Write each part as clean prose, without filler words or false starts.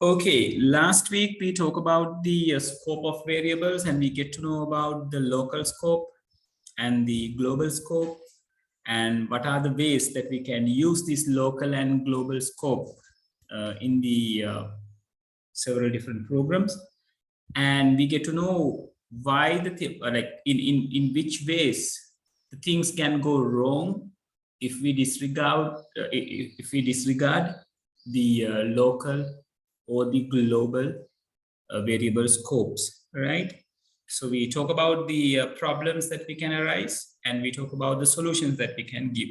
Okay, last week we talked about the scope of variables, and we get to know about the local scope and the global scope, and what are the ways that we can use this local and global scope in the several different programs. And we get to know why in which ways the things can go wrong if we disregard the local or the global variable scopes, right? So we talk about the problems that we can arise, and we talk about the solutions that we can give,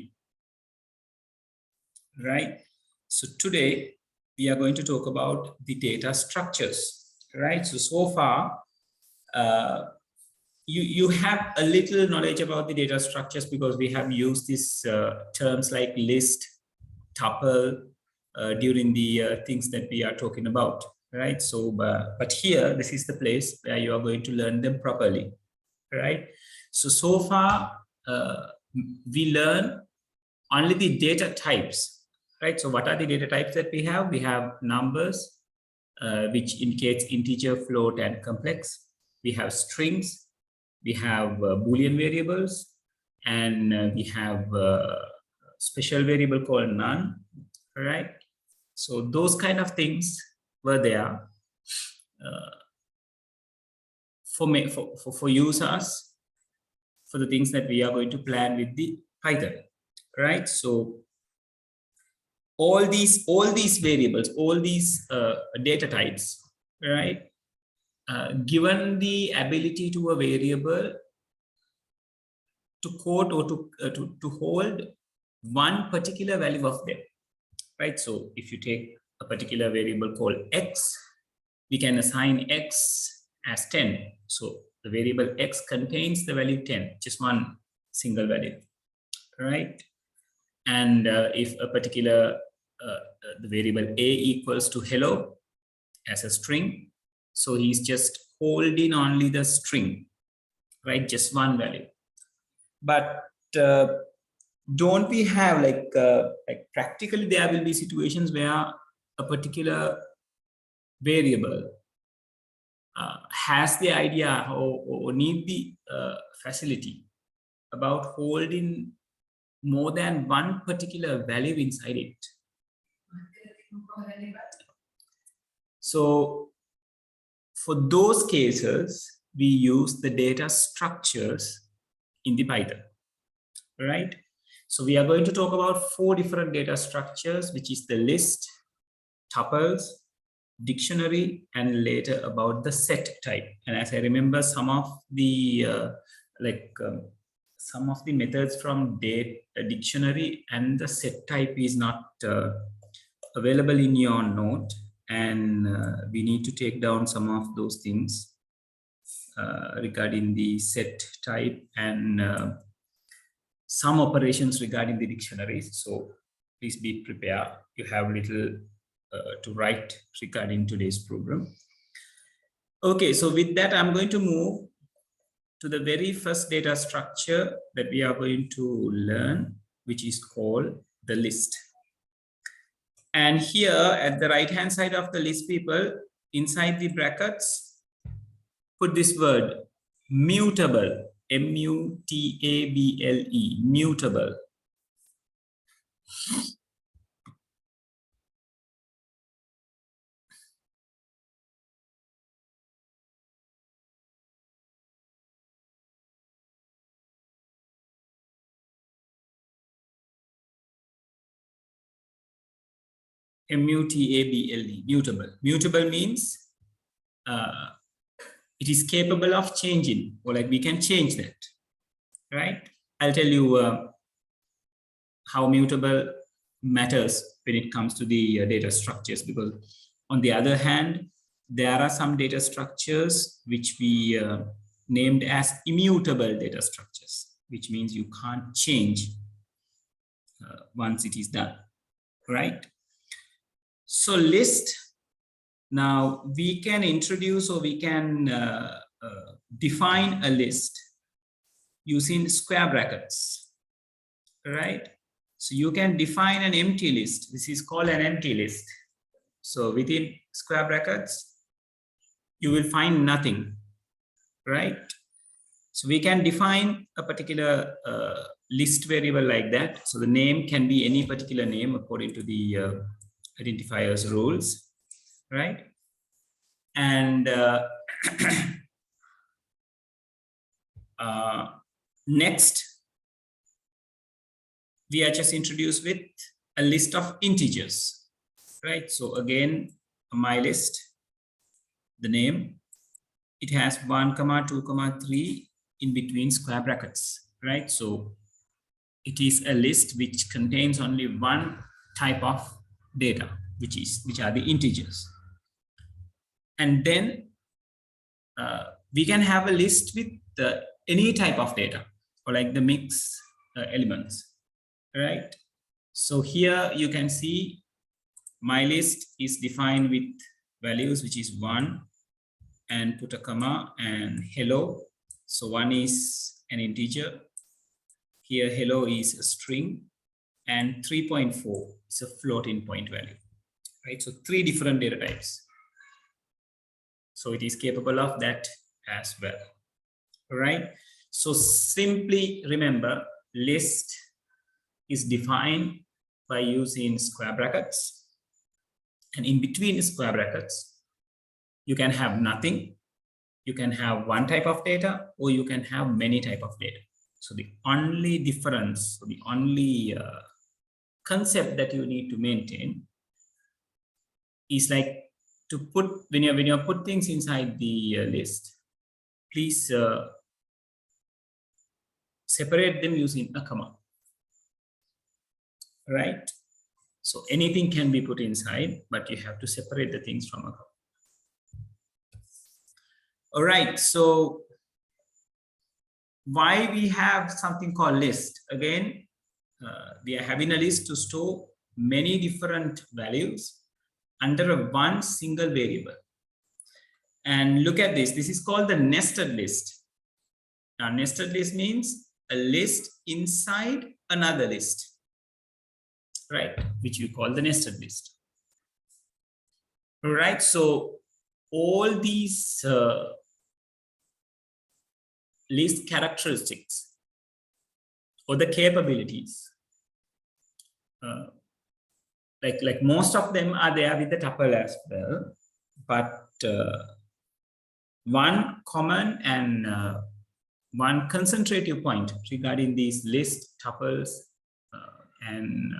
right? So today we are going to talk about the data structures, right? So far, you have a little knowledge about the data structures because we have used these terms like list, tuple, during the things that we are talking about, right? So, but here, this is the place where you are going to learn them properly, right? So far, we learn only the data types, right? So what are the data types that we have? We have numbers, which indicates integer, float, and complex. We have strings, we have Boolean variables, and we have a special variable called none, right? So those kind of things were there for users, for the things that we are going to plan with the Python, right? So all these variables, all these data types, right? Given the ability to a variable to quote or to hold one particular value of them, right? So if you take a particular variable called x, we can assign x as 10. So the variable x contains the value 10, just one single value, right? And if a particular the variable a equals to hello as a string, so he's just holding only the string, right? Just one value. But don't we have like practically there will be situations where a particular variable has the idea or need the facility about holding more than one particular value inside it. So for those cases, we use the data structures in the Python, right? So we are going to talk about 4 different data structures, which is the list, tuples, dictionary, and later about the set type. And as I remember, some of the methods from dictionary and the set type is not available in your note, and we need to take down some of those things regarding the set type and some operations regarding the dictionaries. So please be prepared. You have little to write regarding today's program. Okay, so with that, I'm going to move to the very first data structure that we are going to learn, which is called the list. And here at the right hand side of the list, people, inside the brackets, put this word mutable, M-U-T-A-B-L-E, mutable. M-U-T-A-B-L-E, mutable. Mutable means it is capable of changing, or like we can change that, right? I'll tell you how mutable matters when it comes to the data structures, because on the other hand, there are some data structures which we named as immutable data structures, which means you can't change once it is done, right? So list, now we can introduce or we can define a list using square brackets, right? So you can define an empty list. This is called an empty list. So within square brackets, you will find nothing, right? So we can define a particular list variable like that. So the name can be any particular name according to the identifier's rules, right? And next, we are just introduced with a list of integers, right? So again, my list, the name, it has 1, 2, 3 in between square brackets, right? So it is a list which contains only one type of data, which are the integers. And then we can have a list with any type of data, or like the mix elements, right? So here you can see my list is defined with values, which is 1, and put a comma and hello. So 1 is an integer. Here hello is a string, and 3.4 is a floating point value, right? So 3 different data types. So it is capable of that as well, right? So simply remember, list is defined by using square brackets, and in between square brackets, you can have nothing, you can have one type of data, or you can have many type of data. So the only difference, the only concept that you need to maintain is like to put, when you put things inside the list, please separate them using a comma, right? So anything can be put inside, but you have to separate the things from a comma. All right, so why we have something called list? Again, we are having a list to store many different values under one single variable. And look at this. This is called the nested list. Now, nested list means a list inside another list, right? Which we call the nested list. All right. So all these list characteristics or the capabilities, like most of them are there with the tuple as well, but one common and one concentrative point regarding these list tuples and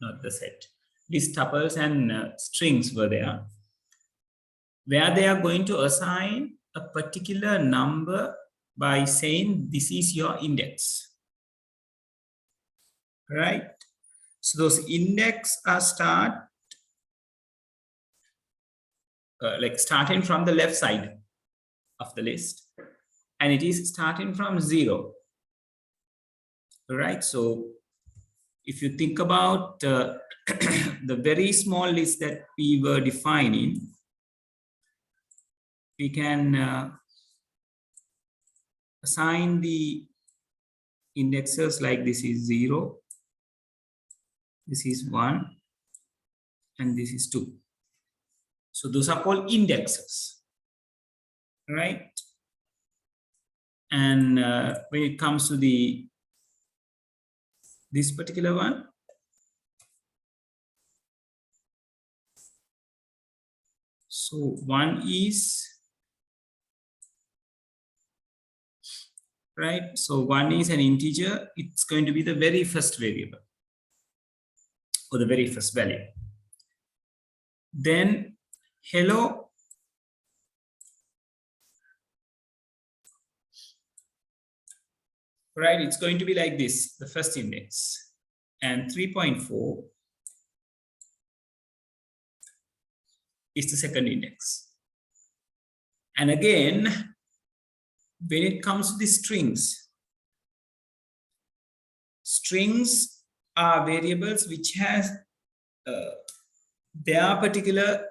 not the set, list tuples and strings were there, where they are going to assign a particular number by saying this is your index, right? So those index are starting from the left side of the list, and it is starting from 0, right? So if you think about the very small list that we were defining, we can assign the indexes like this is 0, this is 1, and this is 2. So those are called indexes, right? And when it comes to this particular one, so 1 is, right? So 1 is an integer. It's going to be the very first variable or the very first value. Then hello, right? It's going to be like this, the first index, and 3.4 is the second index. And again, when it comes to the strings are variables which has their particular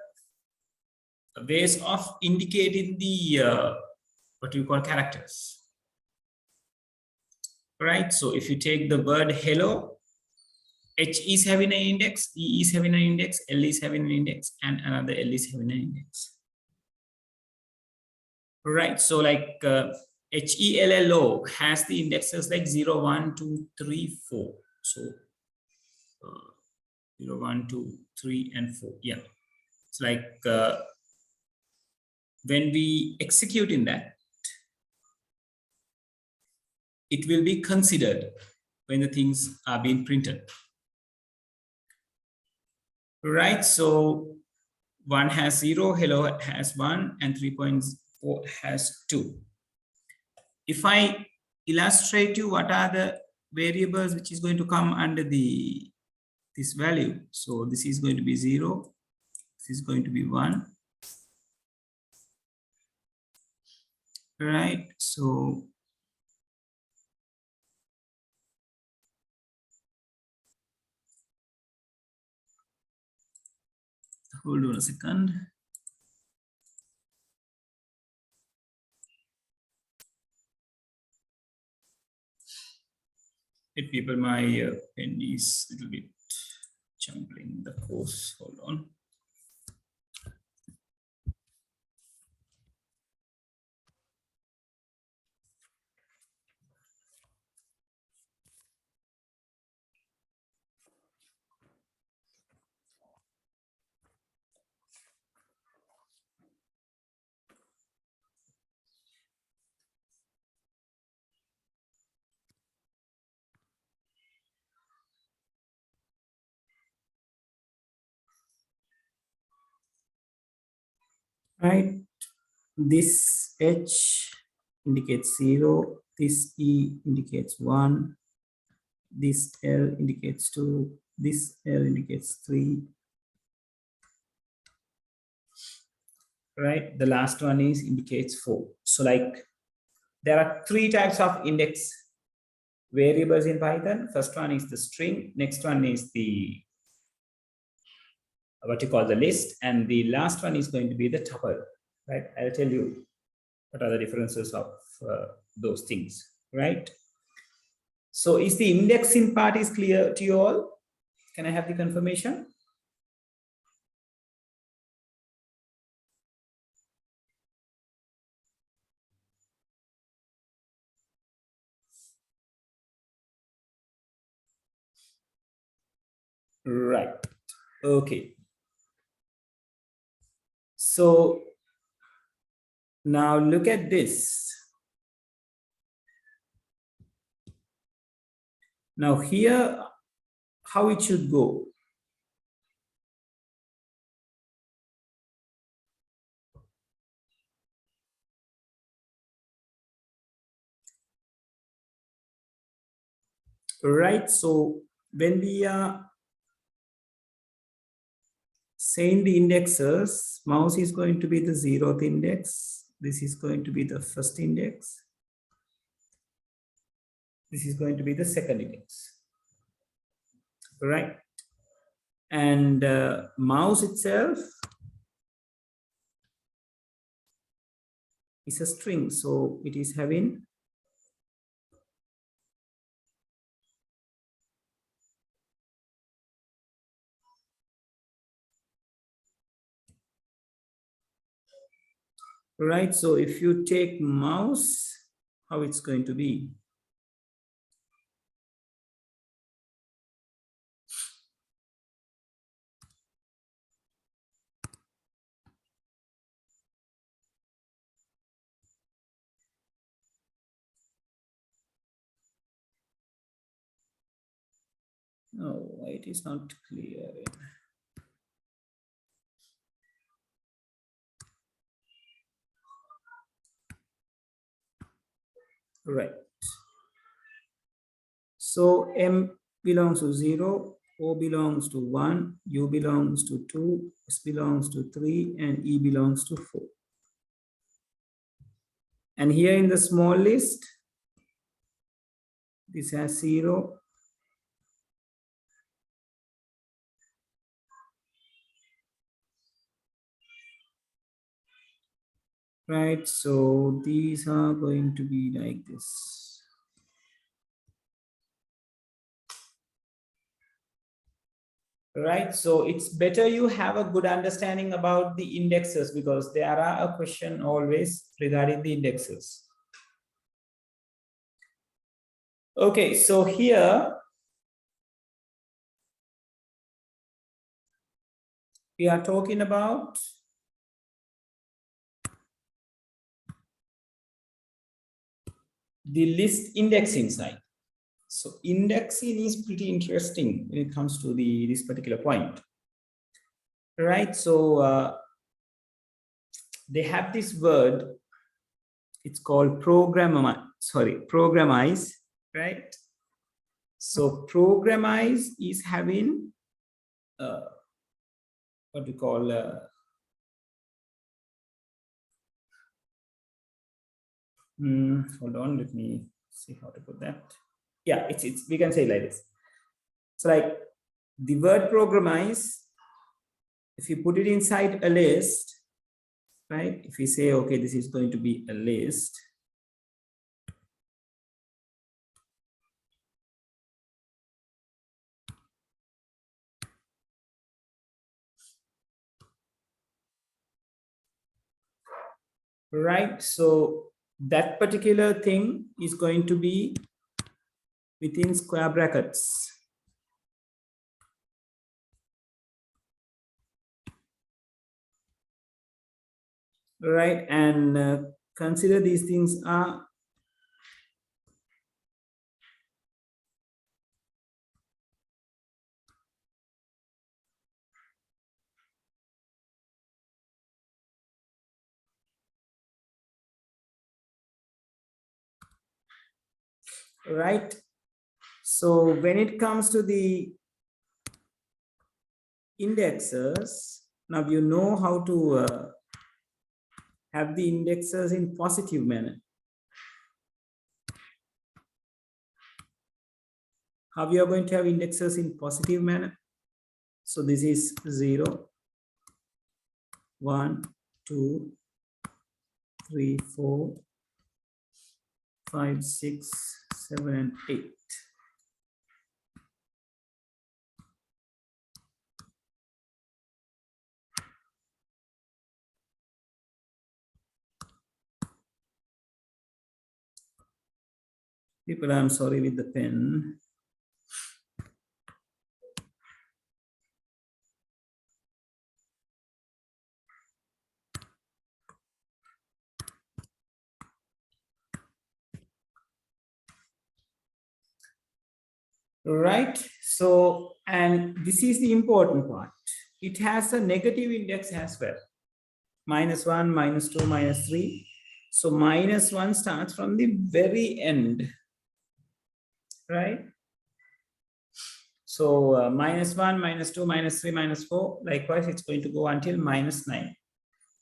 ways of indicating the what you call characters, right? So if you take the word hello, H is having an index, E is having an index, L is having an index, and another L is having an index. Right, so like HELLO has the indexes like 0, 1, 2, 3, 4. So 0, 1, 2, 3, and 4. Yeah, it's like when we execute in that, it will be considered when the things are being printed. Right, so 1 has 0, hello has 1, and 3.4 has 2. If I illustrate you what are the variables which is going to come under this value. So this is going to be 0, this is going to be 1. Right, so hold on a second. It people, my pen is a little bit jumbling the course. Hold on. Right, this H indicates 0, this E indicates 1, this L indicates 2, this L indicates 3. Right, the last one is indicates 4. So like there are 3 types of index variables in Python. First one is the string, next one is the what you call the list, and the last one is going to be the tuple. Right, I'll tell you what are the differences of those things. Right, so is the indexing part is clear to you all? Can I have the confirmation? Right, okay. So now look at this. Now here, how it should go. Right, so when we are saying the indexes, mouse is going to be the 0th index. This is going to be the first index. This is going to be the second index. Right, and mouse itself is a string, so it is having right. So if you take mouse, how it's going to be? No, it is not clear. Right. So M belongs to 0, O belongs to 1, U belongs to 2, S belongs to 3, and E belongs to 4. And here in the small list, this has 0. Right, so these are going to be like this. right? So it's better you have a good understanding about the indexes, because there are a question always regarding the indexes. Okay, so here we are talking about the list indexing side. So indexing is pretty interesting when it comes to this particular point, right? So they have this word, it's called programize, right? So programize is having what we call hold on, let me see how to put that. Yeah, it's we can say like this. It's like the word programize, if you put it inside a list, right? If we say, okay, this is going to be a list, right? So that particular thing is going to be within square brackets, right? And consider these things are right. So when it comes to the indexes, now you know how to have the indexes in positive manner. How we are going to have indexes in positive manner? So this is 0, 1, 2, 3, 4, 5, 6, 7, and 8. People, I'm sorry with the pen. Right. So, and this is the important part. It has a negative index as well. -1, -2, -3. So -1 starts from the very end, right? So -1, -2, -3, -4. Likewise, it's going to go until -9.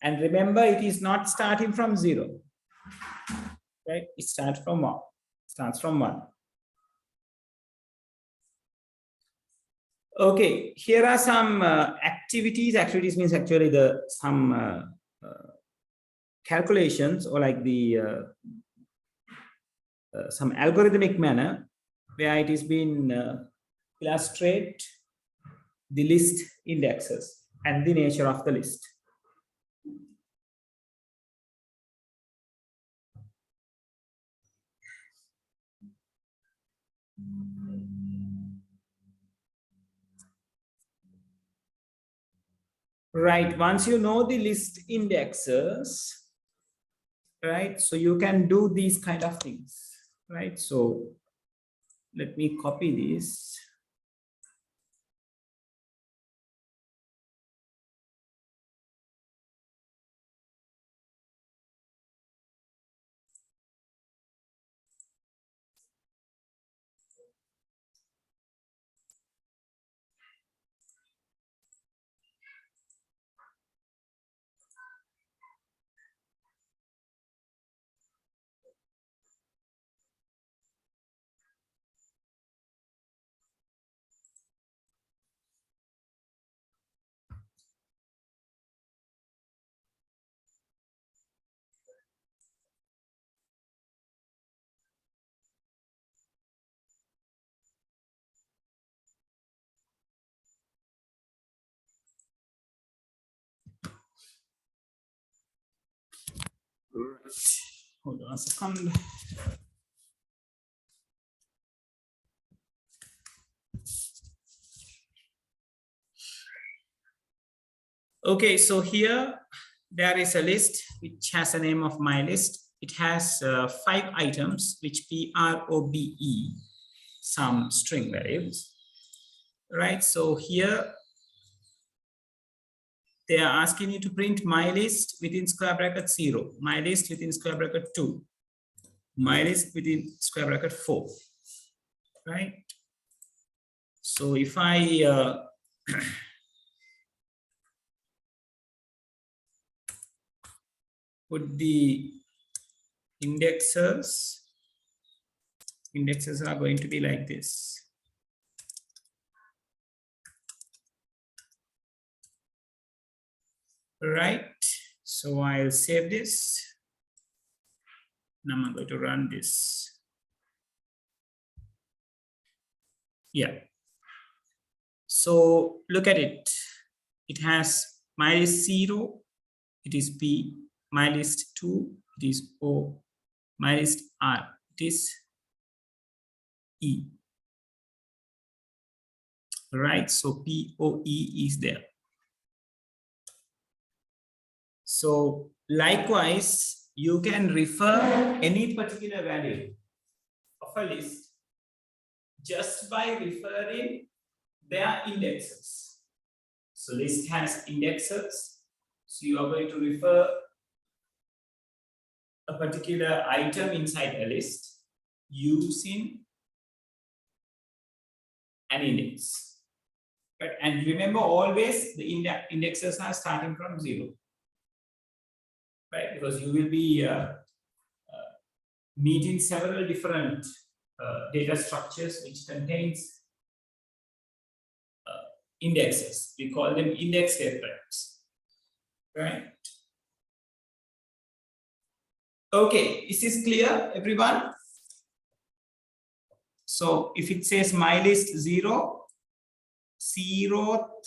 And remember, it is not starting from 0, right? It starts from 1. Starts from 1. Okay, here are some activities. Activities means actually some calculations, or like the some algorithmic manner where it is been illustrate the list indexes and the nature of the list. Right, once you know the list indexes, right, so you can do these kind of things, right? So let me copy this. Hold on a second. Okay, so here there is a list which has a name of my list. It has 5 items which PROBE, some string values, right? So here they are asking you to print my list within square bracket 0, my list within square bracket 2, my list within square bracket 4, right? So if I put the indexes are going to be like this. Right, so I'll save this. Now I'm going to run this. Yeah. So look at it. It has my list 0, it is P, my list 2, it is O, my list R, it is E. Right, so POE is there. So likewise, you can refer any particular value of a list just by referring their indexes. So list has indexes. So you are going to refer a particular item inside a list using an index. Right? And remember, always the indexes are starting from 0. Right? Because you will be meeting several different data structures which contains indexes. We call them index data types. Right? Okay, is this clear, everyone? So if it says my list 0, 0th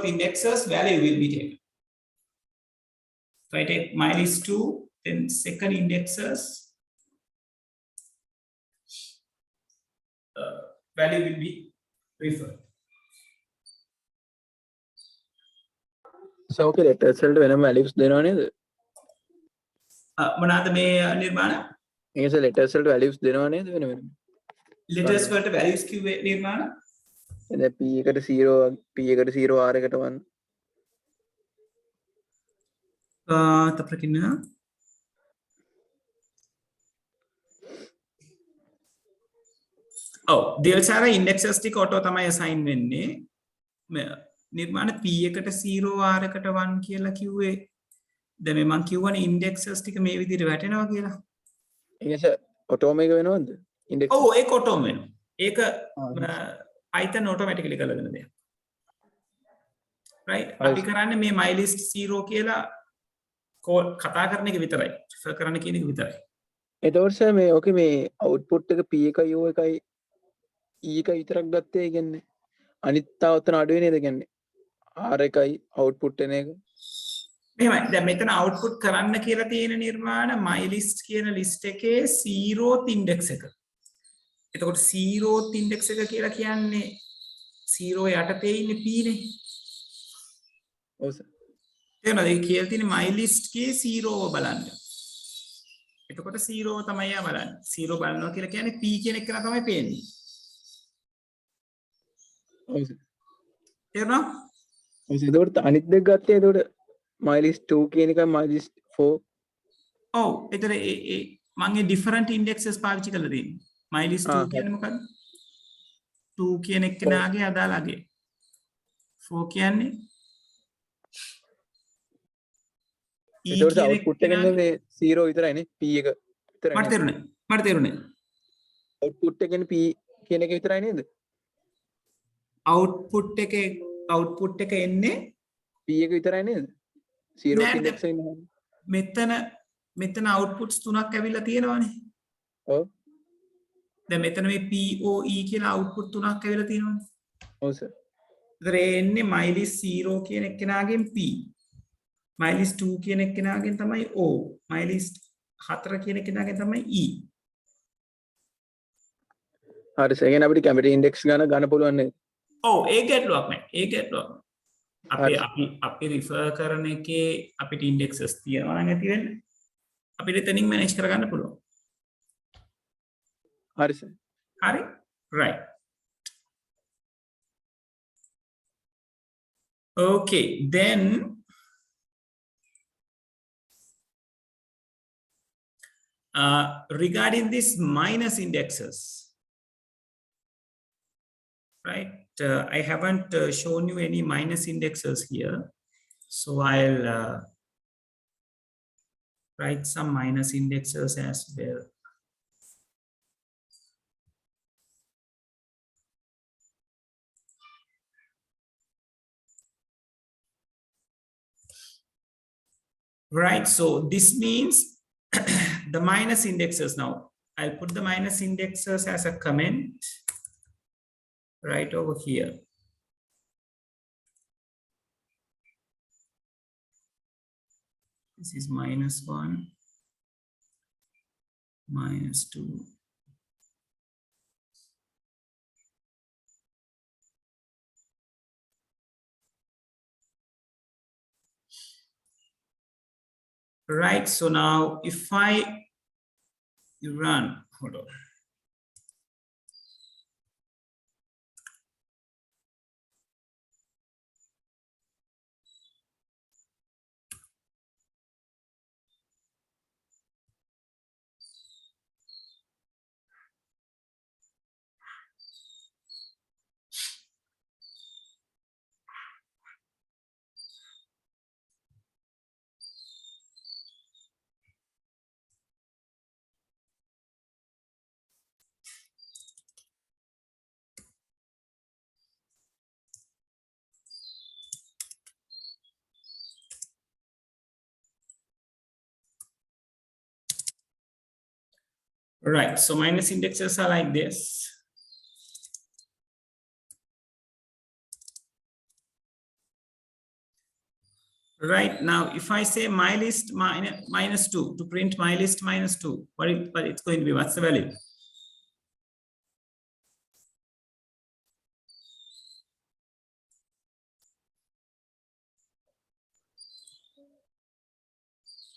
indexes value will be taken. If I take my list 2, then second indexes value will be referred. So okay, letters වලට වෙනම values දෙනව නේද? මොනවාද මේ නිර්මාණ? ඒකේ letters වලට values දෙනව නේද වෙන වෙනම? Letters වලට values කිව්වේ නිර්මාණ? එතන P එකට 0, P එකට 0, R එකට 1. තප්‍රකින්න. දෙල්ස් අර indexes ටික auto තමයි assign වෙන්නේ. නිර්මාණ P එකට 0 R එකට 1 කියලා කිව්වේ. දැන් මේ මම කියවනේ indexes ටික මේ විදිහට වැටෙනවා කියලා. ඒක auto මේක වෙනවද? index. ඔව් ඒක auto වෙනවා. ඒක Python automatically කරලා දෙන දෙයක්. right? අපි කරන්නේ මේ my list 0 කියලා කතා කරන එක විතරයි. refer කරන්න කියන එක විතරයි. එතකොට සර් මේ ඕකේ මේ output එක P එකයි O එකයි E එකයි විතරක් ගත්තේ කියන්නේ අනිත් තාව උතන අඩු වෙනේද කියන්නේ R එකයි output එන එක. මෙහෙමයි. දැන් මෙතන output කරන්න කියලා තියෙන නිර්මාණ my list කියන list එකේ 0th index එක. එතකොට 0th index එක කියලා කියන්නේ 0 යටතේ ඉන්නේ P නේ. ඔව් සර්. එතනද ඒ කියලා තියෙන my list කේ 0ව බලන්න. එතකොට 0ව තමයි යා බලන්නේ. 0 බලනවා කියලා කියන්නේ P කියන එක තමයි පේන්නේ. ඔව් සර්. තේරුණා? ඔව් සර්. එතකොට අනිත් දෙක ගත්තේ එතකොට my list 2 කියන එකයි my list 4. ඔව්. ඒතර ඒ මම ඒ different indexes පාවිච්චි කරලා තියෙන්නේ. my list 2 කියන්නේ මොකක්ද? 2 කියන එක්කෙනාගේ අදාළ අගේ. 4 කියන්නේ ඒතකොට output එකනේ 0 විතරයිනේ P එක විතරයි. මට තේරුණේ. output එකනේ P කියන එක විතරයි නේද? output එක එන්නේ P එක විතරයි නේද? 0 index එක නෑ. මෙතන outputs තුනක් ඇවිල්ලා තියෙනවානේ. ඔව්. දැන් මෙතන මේ POE කියලා output තුනක් ඇවිල්ලා තියෙනවානේ. ඔව් සර්. ඒතර එන්නේ my list 0 කියන එක්කෙනාගෙන් P. මයිලිස් 2 කියන එක්කෙනාගෙන් තමයි O. මයිලිස් 4 කියන එක්කෙනාගෙන් තමයි E. හරි සර්. ඒ කියන්නේ අපිට කැමති ඉන්ඩෙක්ස් ගන්න පුළුවන් නේද? ඔව් ඒ ගැටලුවක් නැහැ. ඒ ගැටලුවක් නැහැ. හරි. අපි රිෆර් කරන එකේ අපිට ඉන්ඩෙක්සස් තියෙනවා නම් ඇති වෙන්නේ. අපිට එතනින් මැනේජ් කරගන්න පුළුවන්. හරි සර්. හරි? right. Okay, then regarding this minus indexes, right? I haven't shown you any minus indexes here. So I'll write some minus indexes as well. Right, so this means the minus indexes now. I'll put the minus indexes as a comment right over here. This is -1, -2. Right, so now if I run, hold on. Right, so minus indexes are like this. Right, now if I say mylist -2 to print mylist -2, what it's going to be? What's the value?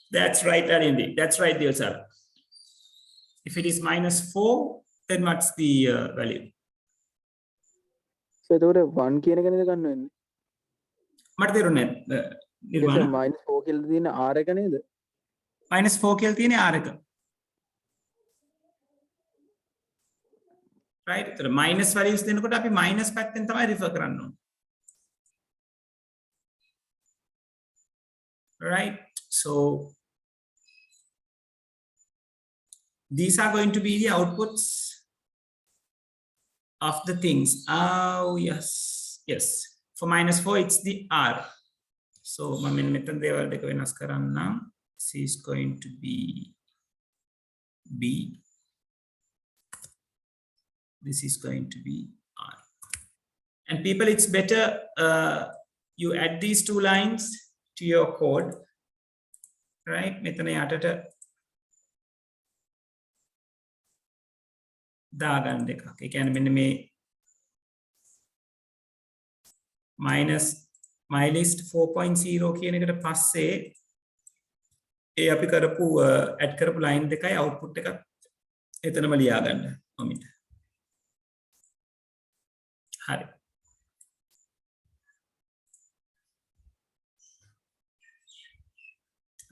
That's right, Arindi. That's right, dear sir. If it is -4, then what's the value? Sir එතකොට 1 කියන එක නේද ගන්න වෙන්නේ? මට තේරුන්නේ yes sir නිර්වාණ. -4 කියලා තියෙන r එක නේද? -4 කියලා තියෙන්නේ r එක. right, ඒතර minus values දෙනකොට අපි minus පැත්තෙන් තමයි refer කරන්න ඕනේ. Right, so these are going to be the outputs of the things. Oh yes, yes, for -4 it's the r. So මම මෙතන දේවල් දෙක වෙනස් කරන්නම්. C is going to be b, this is going to be r. And people, it's better you add these two lines to your code, right? මෙතන යටට දාගන්න දෙකක්. ඒ කියන්නේ මෙන්න මේ minus mylist 4.0 කියන එකට පස්සේ ඒ අපි කරපු add කරපු line දෙකයි output එකත් එතනම ලියා ගන්න ඔමිට. හරි.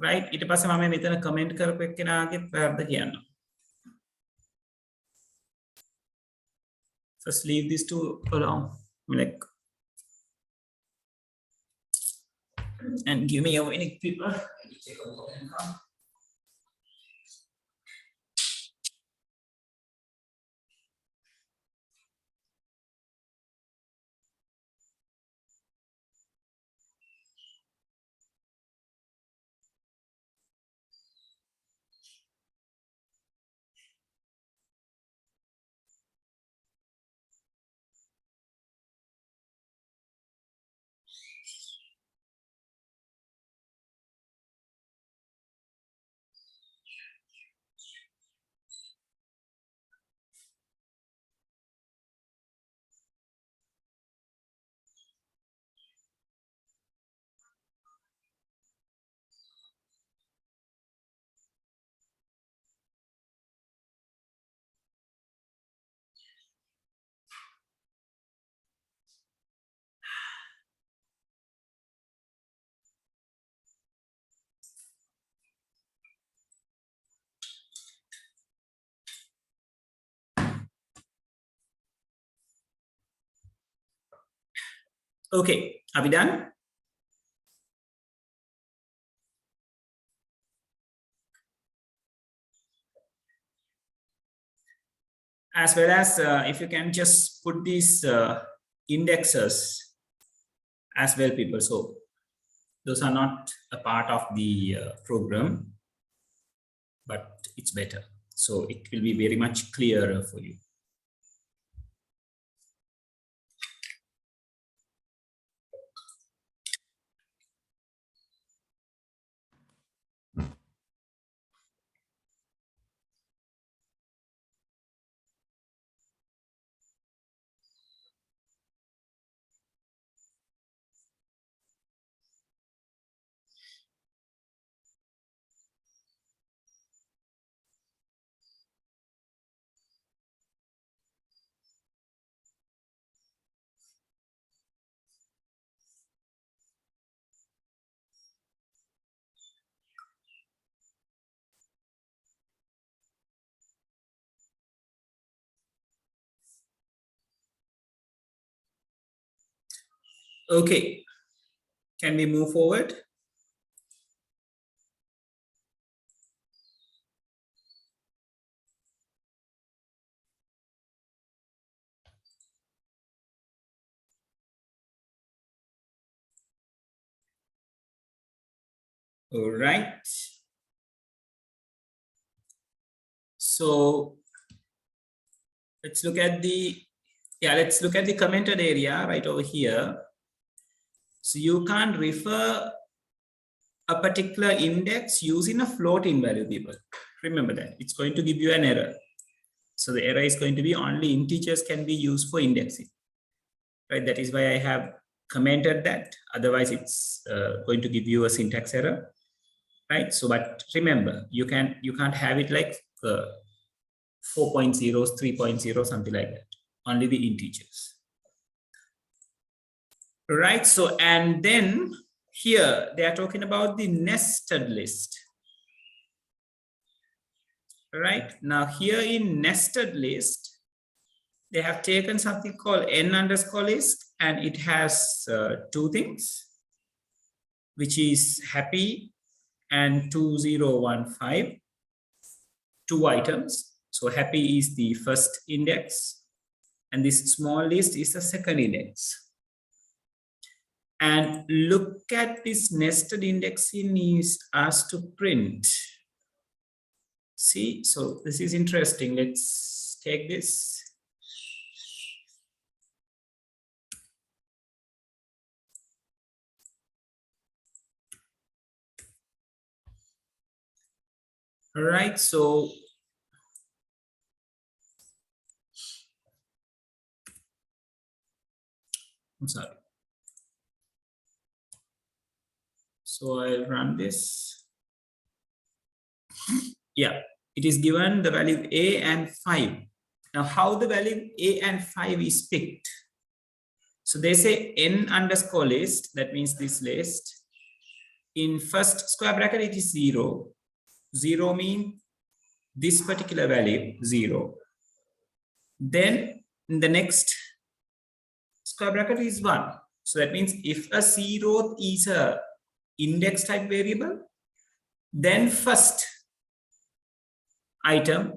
right, ඊට පස්සේ මම මෙතන comment කරපු එක්කෙනාගේ වැරද්ද කියන්නම්. First leave these two alone, like, and give me a minute, people. Okay, are we done? As well as if you can just put these indexes as well, people. So those are not a part of the program, but it's better. So it will be very much clearer for you. Okay, can we move forward? All right. So let's look at the commented area right over here. So you can't refer a particular index using a floating value, people. Remember that. It's going to give you an error. So the error is going to be only integers can be used for indexing. Right? That is why I have commented that. Otherwise, it's going to give you a syntax error. Right? So, but remember, you can't have it like 4.0s, 3.0, something like that. Only the integers. Right? So, and then here they are talking about the nested list. Right? Now here in nested list, they have taken something called n_list, and it has two things, which is happy and 2015, two items. So happy is the first index, and this small list is the second index. And look at this nested indexing is asked to print. See, so this is interesting. Let's take this. All right, so I'm sorry. So I'll run this. Yeah, it is given the value A and 5. Now, how the value A and 5 is picked? So they say n_list, that means this list. In first square bracket, it is 0. 0 means this particular value, 0. Then in the next square bracket is 1. So that means if a 0th is a index type variable, then first item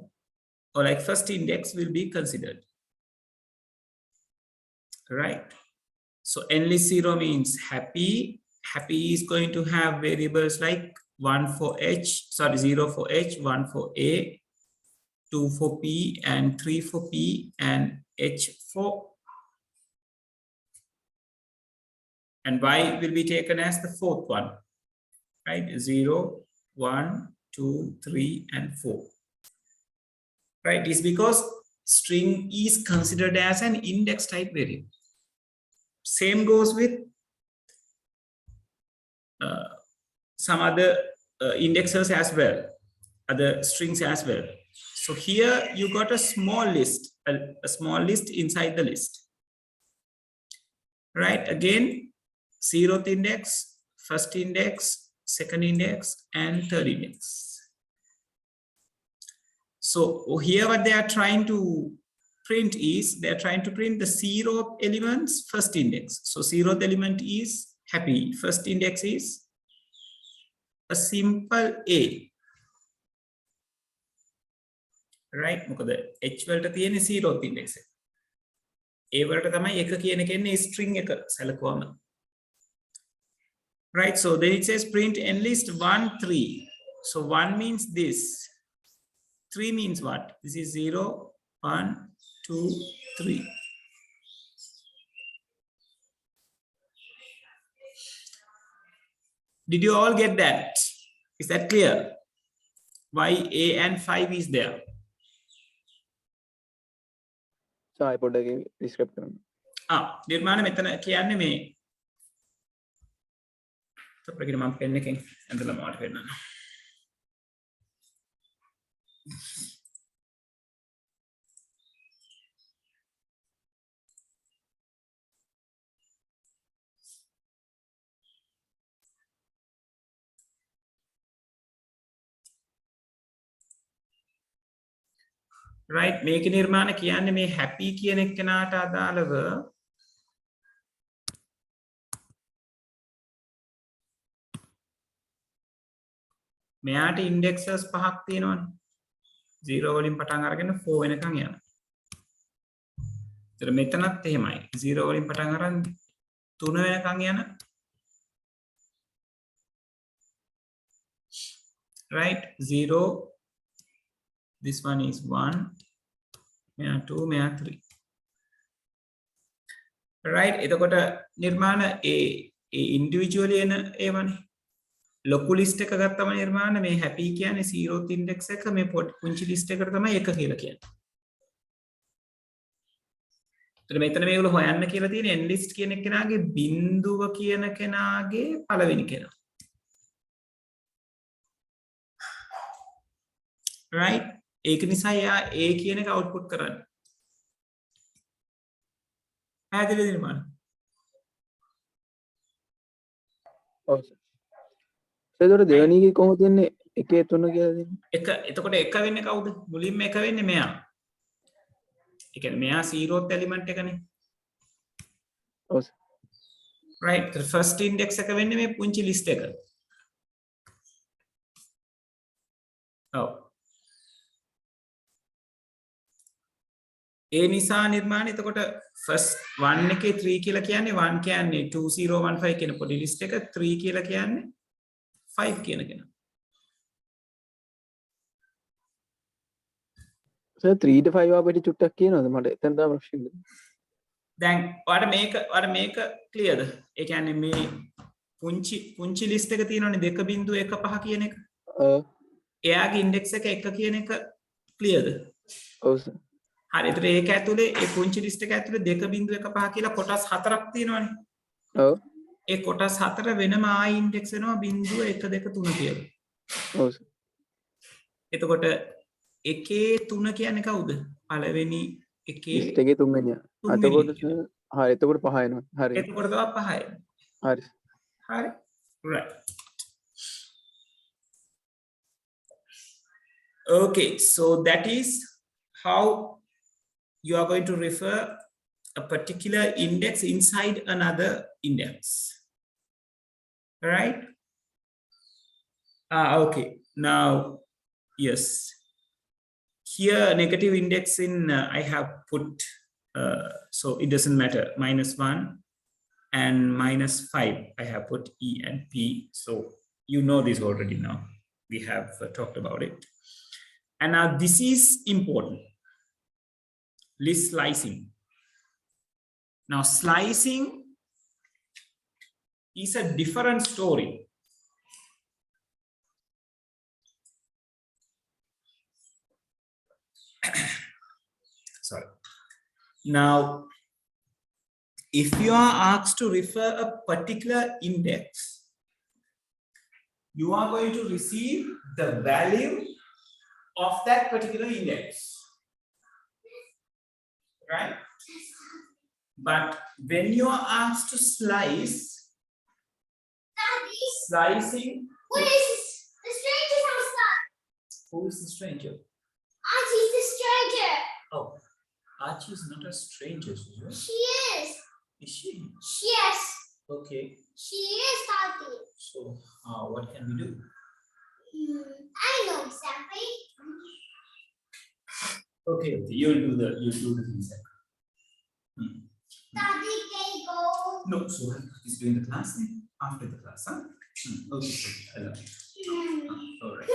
or like first index will be considered. Right? So n-list 0 means happy. Happy is going to have variables like 1 for H, sorry, 0 for H, 1 for A, 2 for P, and 3 for P, and H for. And Y will be taken as the fourth one, right? 0, 1, 2, 3, and 4. Right? It's because string is considered as an index type variable. Same goes with some other indexes as well, other strings as well. So here you got a small list, a small list inside the list. Right? Again, 0th index, first index, second index, and third index. So here what they are trying to print is they're trying to print the 0th element's first index. So 0th element is happy. First index is a simple A. Right? මොකද H වලට තියෙන 0th index එක. A වලට තමයි එක කියන එක එන්නේ string එක සැලකුවම. Right? So then it says print enlist 1 3. So 1 means this. 3 means what? This is 0 1 2 3. Did you all get that? Is that clear? Why A and 5 is there? සායි පොඩ්ඩක් describe කරන්න. නිර්මාණ මෙතන කියන්නේ මේ අපිට මම පෙන් එකෙන් ඇඳලා මාට පෙන්නන්න. right මේක නිර්මාණ කියන්නේ මේ happy කියන එක්කෙනාට අදාළව මෙයාට indexes පහක් තියෙනවනේ 0 වලින් පටන් අරගෙන 4 වෙනකන් යනවා. ඒතර මෙතනත් එහෙමයි 0 වලින් පටන් අරන් 3 වෙනකන් යන right 0 this one is 1 මෙයා 2 මෙයා 3 right එතකොට නිර්මාණ ඒ individually එන ඒවනේ ලොකු ලිස්ට් එක ගත්තම නිර්මාණ මේ happy කියන්නේ 0th index එක මේ පුංචි ලිස්ට් එකට තමයි 1 කියලා කියන්නේ. එතන මෙතන මේගොල්ලෝ හොයන්න කියලා තියෙන end list කියන කෙනාගේ බිඳුව කියන කෙනාගේ පළවෙනි කෙනා. right ඒක නිසා යා A කියන එක output කරන්නේ. පැහැදිලිද නිර්මාණ? ඔව් සර්. ඒතකොට දෙවෙනි එකේ කොහොමද දෙන්නේ 1 3 කියලා දෙන්නේ? එක එතකොට එක වෙන්නේ කවුද? මුලින්ම එක වෙන්නේ මෙයා. ඒ කියන්නේ මෙයා 0th element එකනේ. ඔව් sir. right the first index එක වෙන්නේ මේ පුංචි list එක. ඔව්. ඒ නිසා නිර්මාණ එතකොට first 1 එකේ 3 කියලා කියන්නේ 1 කියන්නේ 2015 කියන පොඩි list එක 3 කියලා කියන්නේ 5 කියන කෙනා. සර් 3 to 5 අපිට චුට්ටක් කියනවද මට එතන තමයි ප්‍රශ්නේ. දැන් ඔයාලට මේක ක්ලියර්ද? ඒ කියන්නේ මේ පුංචි list එක තියෙනවනේ 2.15 කියන එක. ඔව්. එයාගේ index එක 1 කියන එක ක්ලියර්ද? ඔව් සර්. හරි ඒතර ඒක ඇතුලේ ඒ පුංචි ලිස්ට් එක ඇතුලේ 2.15 කියලා කොටස් 4ක් තියෙනවනේ. ඔව්. ඒ කොටස් 4 වෙනම ආයි ඉන්ඩෙක්ස් වෙනවා 0 1 2 3 කියලා. ඔව් සර්. එතකොට එකේ 3 කියන්නේ කවුද? පළවෙනි එකේ ලිස්ට් එකේ තුන්වෙනියා. එතකොට හරි එතකොට 5 එනවා. හරි. එතකොට තමයි 5 එන්නේ. හරි. හරි. right. okay so that is how you are going to refer a particular index inside another index. Right? Okay. Now, yes. Here, negative index in I have put, so it doesn't matter, -1 and -5. I have put E and P. So you know this already now. We have talked about it. And now this is important. List slicing. Now slicing is a different story. Sorry. Now, if you are asked to refer a particular index, you are going to receive the value of that particular index. Right? But when you are asked to slice, Daddy, slicing. what is the stranger's house done? Who is the stranger? Auntie's the stranger. Oh, Archie is not a stranger, Susan. She is. Is she? Yes. Okay. She is Tati. So, what can we do? I know exactly. Okay, you'll do the things. Tati, can you go? No, so he's doing the class then? After the class, huh? Okay, I love you. All right.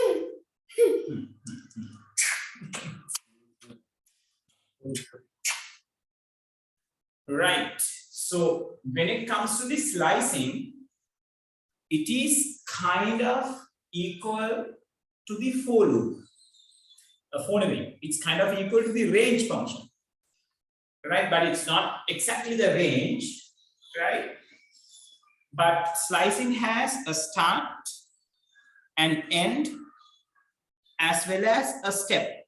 Right. So when it comes to the slicing, it is kind of equal to the for loop. It's kind of equal to the range function, right? But it's not exactly the range, right? But slicing has a start, an end, as well as a step.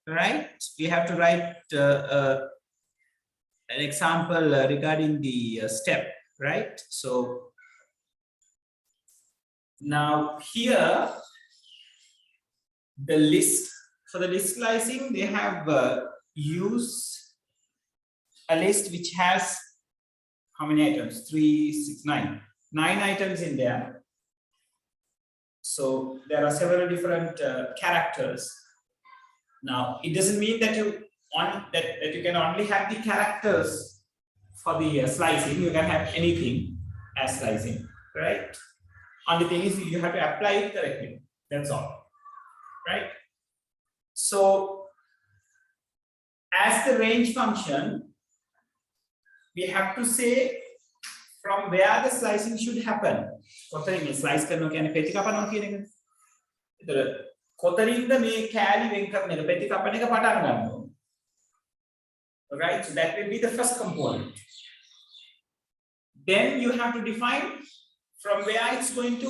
Right? You have to write an example regarding the step, right? So now here, the list, for the list slicing, they have used a list which has how many items? 3, 6, 9. 9 items in there. So there are several different characters. Now, it doesn't mean that you can only have the characters for the slicing. You can have anything as slicing, right? Only thing is you have to apply it correctly. That's all, right? So, as the range function, we have to say from where the slicing should happen. කොතනින් slice කරනවා කියන්නේ පෙති කපනවා කියන එක. ඒතර කොතනින්ද මේ කෑලි වෙන් කරන එක පෙති කපන එක පටන් ගන්නවා. Right? So that will be the first component. Then you have to define from where it's going to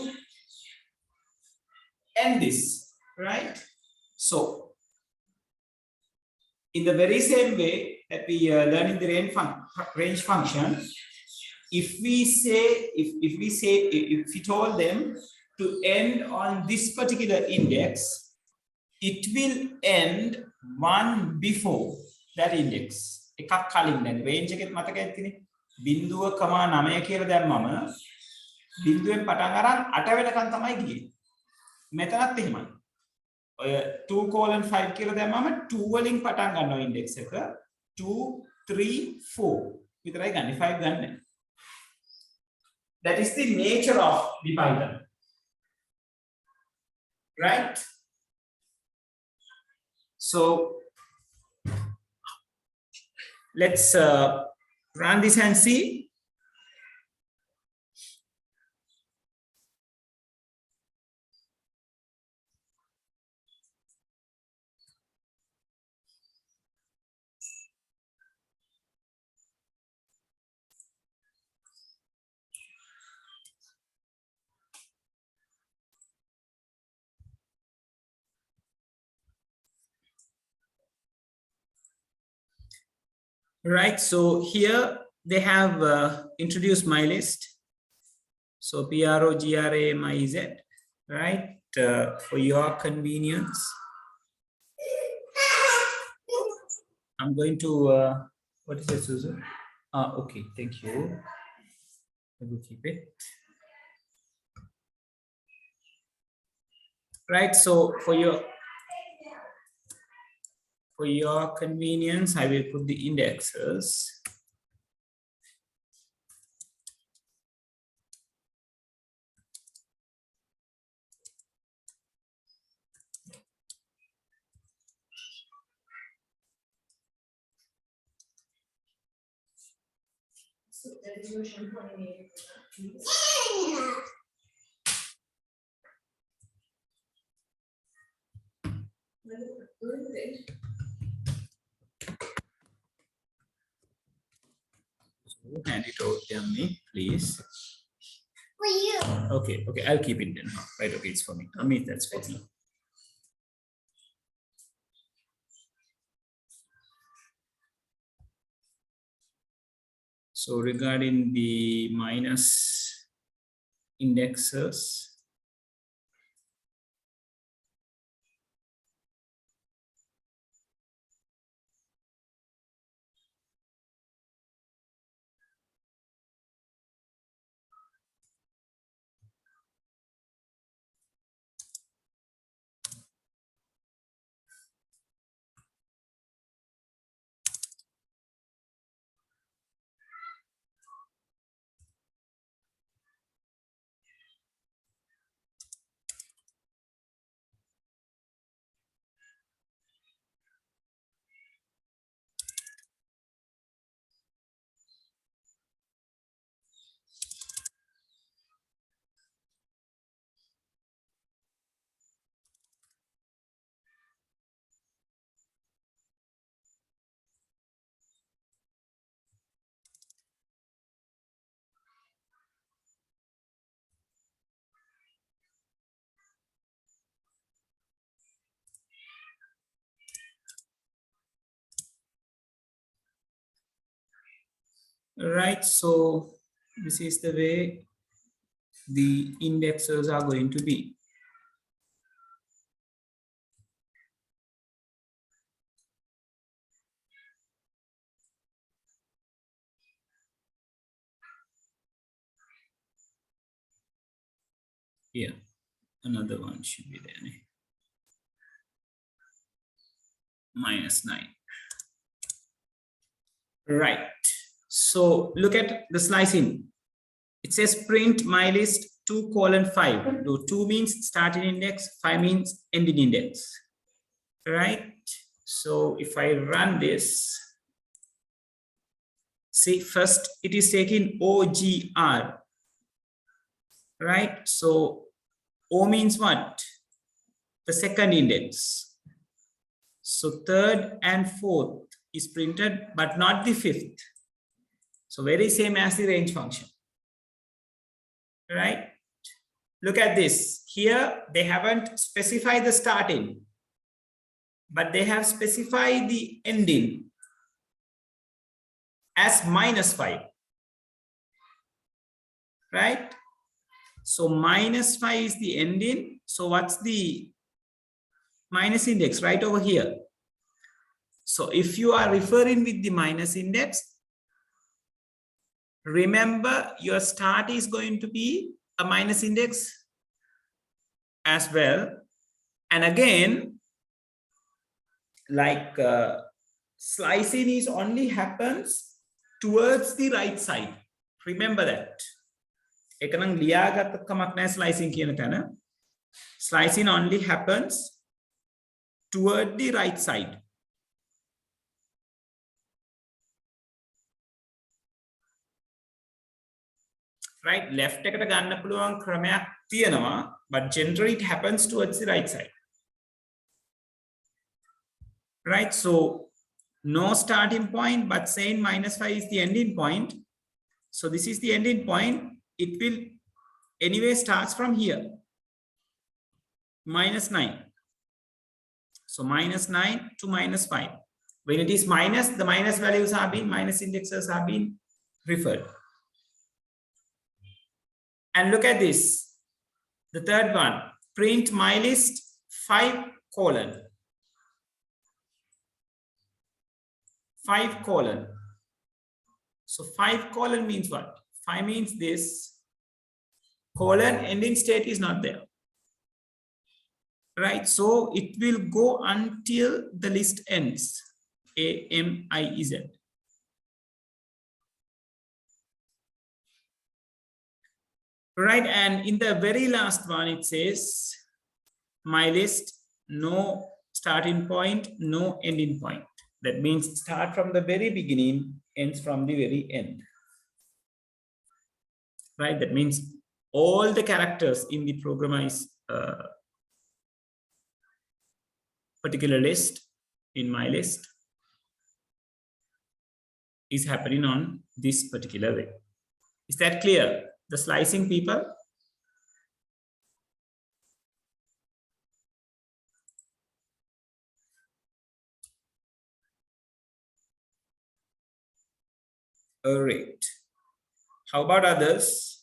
end this, right? So, in the very same way that we learn in the range function, if we told them to end on this particular index, it will end one before that index. එකක් කලින් දැන් range එකෙත් මතක ඇතිනේ 0.9 කියලා දැම්මම බිඳුවෙන් පටන් අරන් 8 වෙනකන් තමයි ගියේ. මෙතනත් එහෙමයි. ඔය 2:5 කියලා දැම්මම 2 වලින් පටන් ගන්නවා index එක 2 3 4 විතරයි ගන්න 5 ගන්න. That is the nature of the Python. Right? So let's run this and see. Right, so here they have introduced my list. So PROGRAMIZ, right, for your convenience. I'm going to, what is it, Susan? Okay, thank you. I will keep it. Right, so for your convenience, I will put the indexes. So the resolution coordinator, please. So hand it over to me, please. For you. Okay, I'll keep it then. Right, okay, it's for me. Amit, that's for me. So regarding the minus indexes, right? So this is the way the indexes are going to be. Here, another one should be there. -9. Right. So look at the slicing. It says print my list 2:5. 2 means starting index, 5 means ending index. Right. So if I run this, see, first it is taking OGR. Right. So O means what? The second index. So third and fourth is printed, but not the fifth. So very same as the range function. Right? Look at this. Here they haven't specified the starting, but they have specified the ending as -5. Right? So -5 is the ending. So what's the minus index? Right over here. So if you are referring with the minus index, remember your start is going to be a minus index as well. And again, like slicing is only happens towards the right side. Remember that. Slicing only happens toward the right side. Right, left එකට ගන්න පුළුවන් ක්‍රමයක් තියෙනවා, but generally it happens towards the right side. Right, so no starting point, but saying -5 is the ending point. So this is the ending point. It will anyway starts from here, -9. So -9 to -5. When it is minus, the minus values are being, minus indexes are being referred. And look at this, the third one, print my list 5:5:. So 5:5 means what? 5 means this, colon, ending state is not there. Right, so it will go until the list ends, AMIZ. Right, and in the very last one it says my list, no starting point, no ending point. That means start from the very beginning, ends from the very end. Right, that means all the characters in the programmer's particular list, in my list, is happening on this particular way. Is that clear? The slicing people? All right. How about others?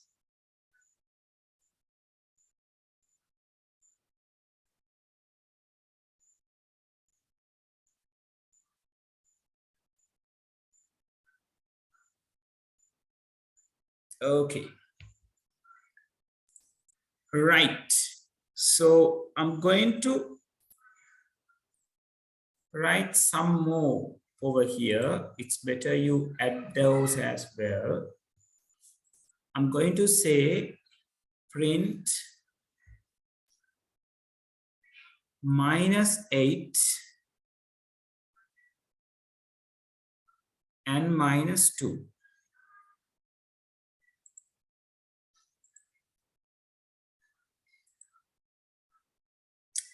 Okay. Right. So I'm going to write some more over here. It's better you add those as well. I'm going to say print -8 and -2.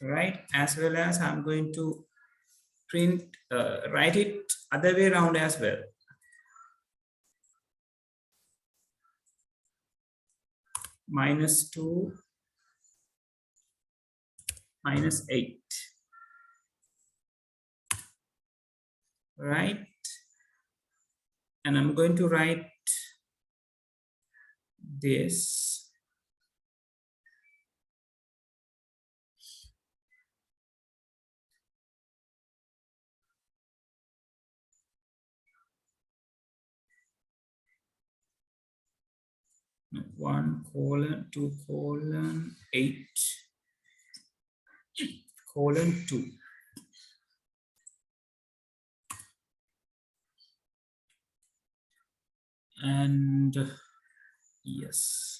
Right, as well as I'm going to print, write it other way around as well. -2, -8. Right, and I'm going to write this. No, 1:2:8:2. And yes.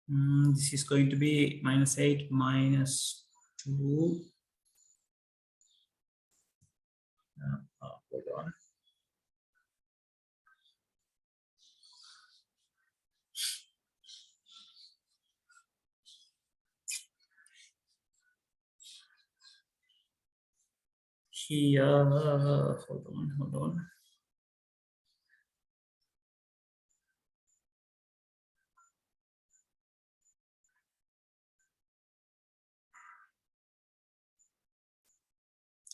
This is going to be -8 -2. Hold on. Here, hold on.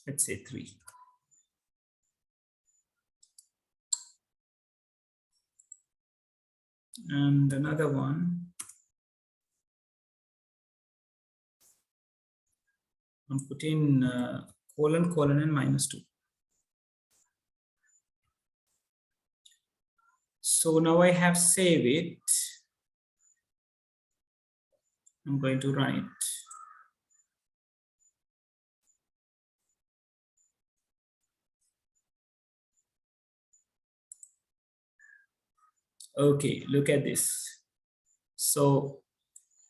Let's say 3. And another one. I'm putting colon and -2. So now I have saved it. I'm going to run it. Okay, look at this. So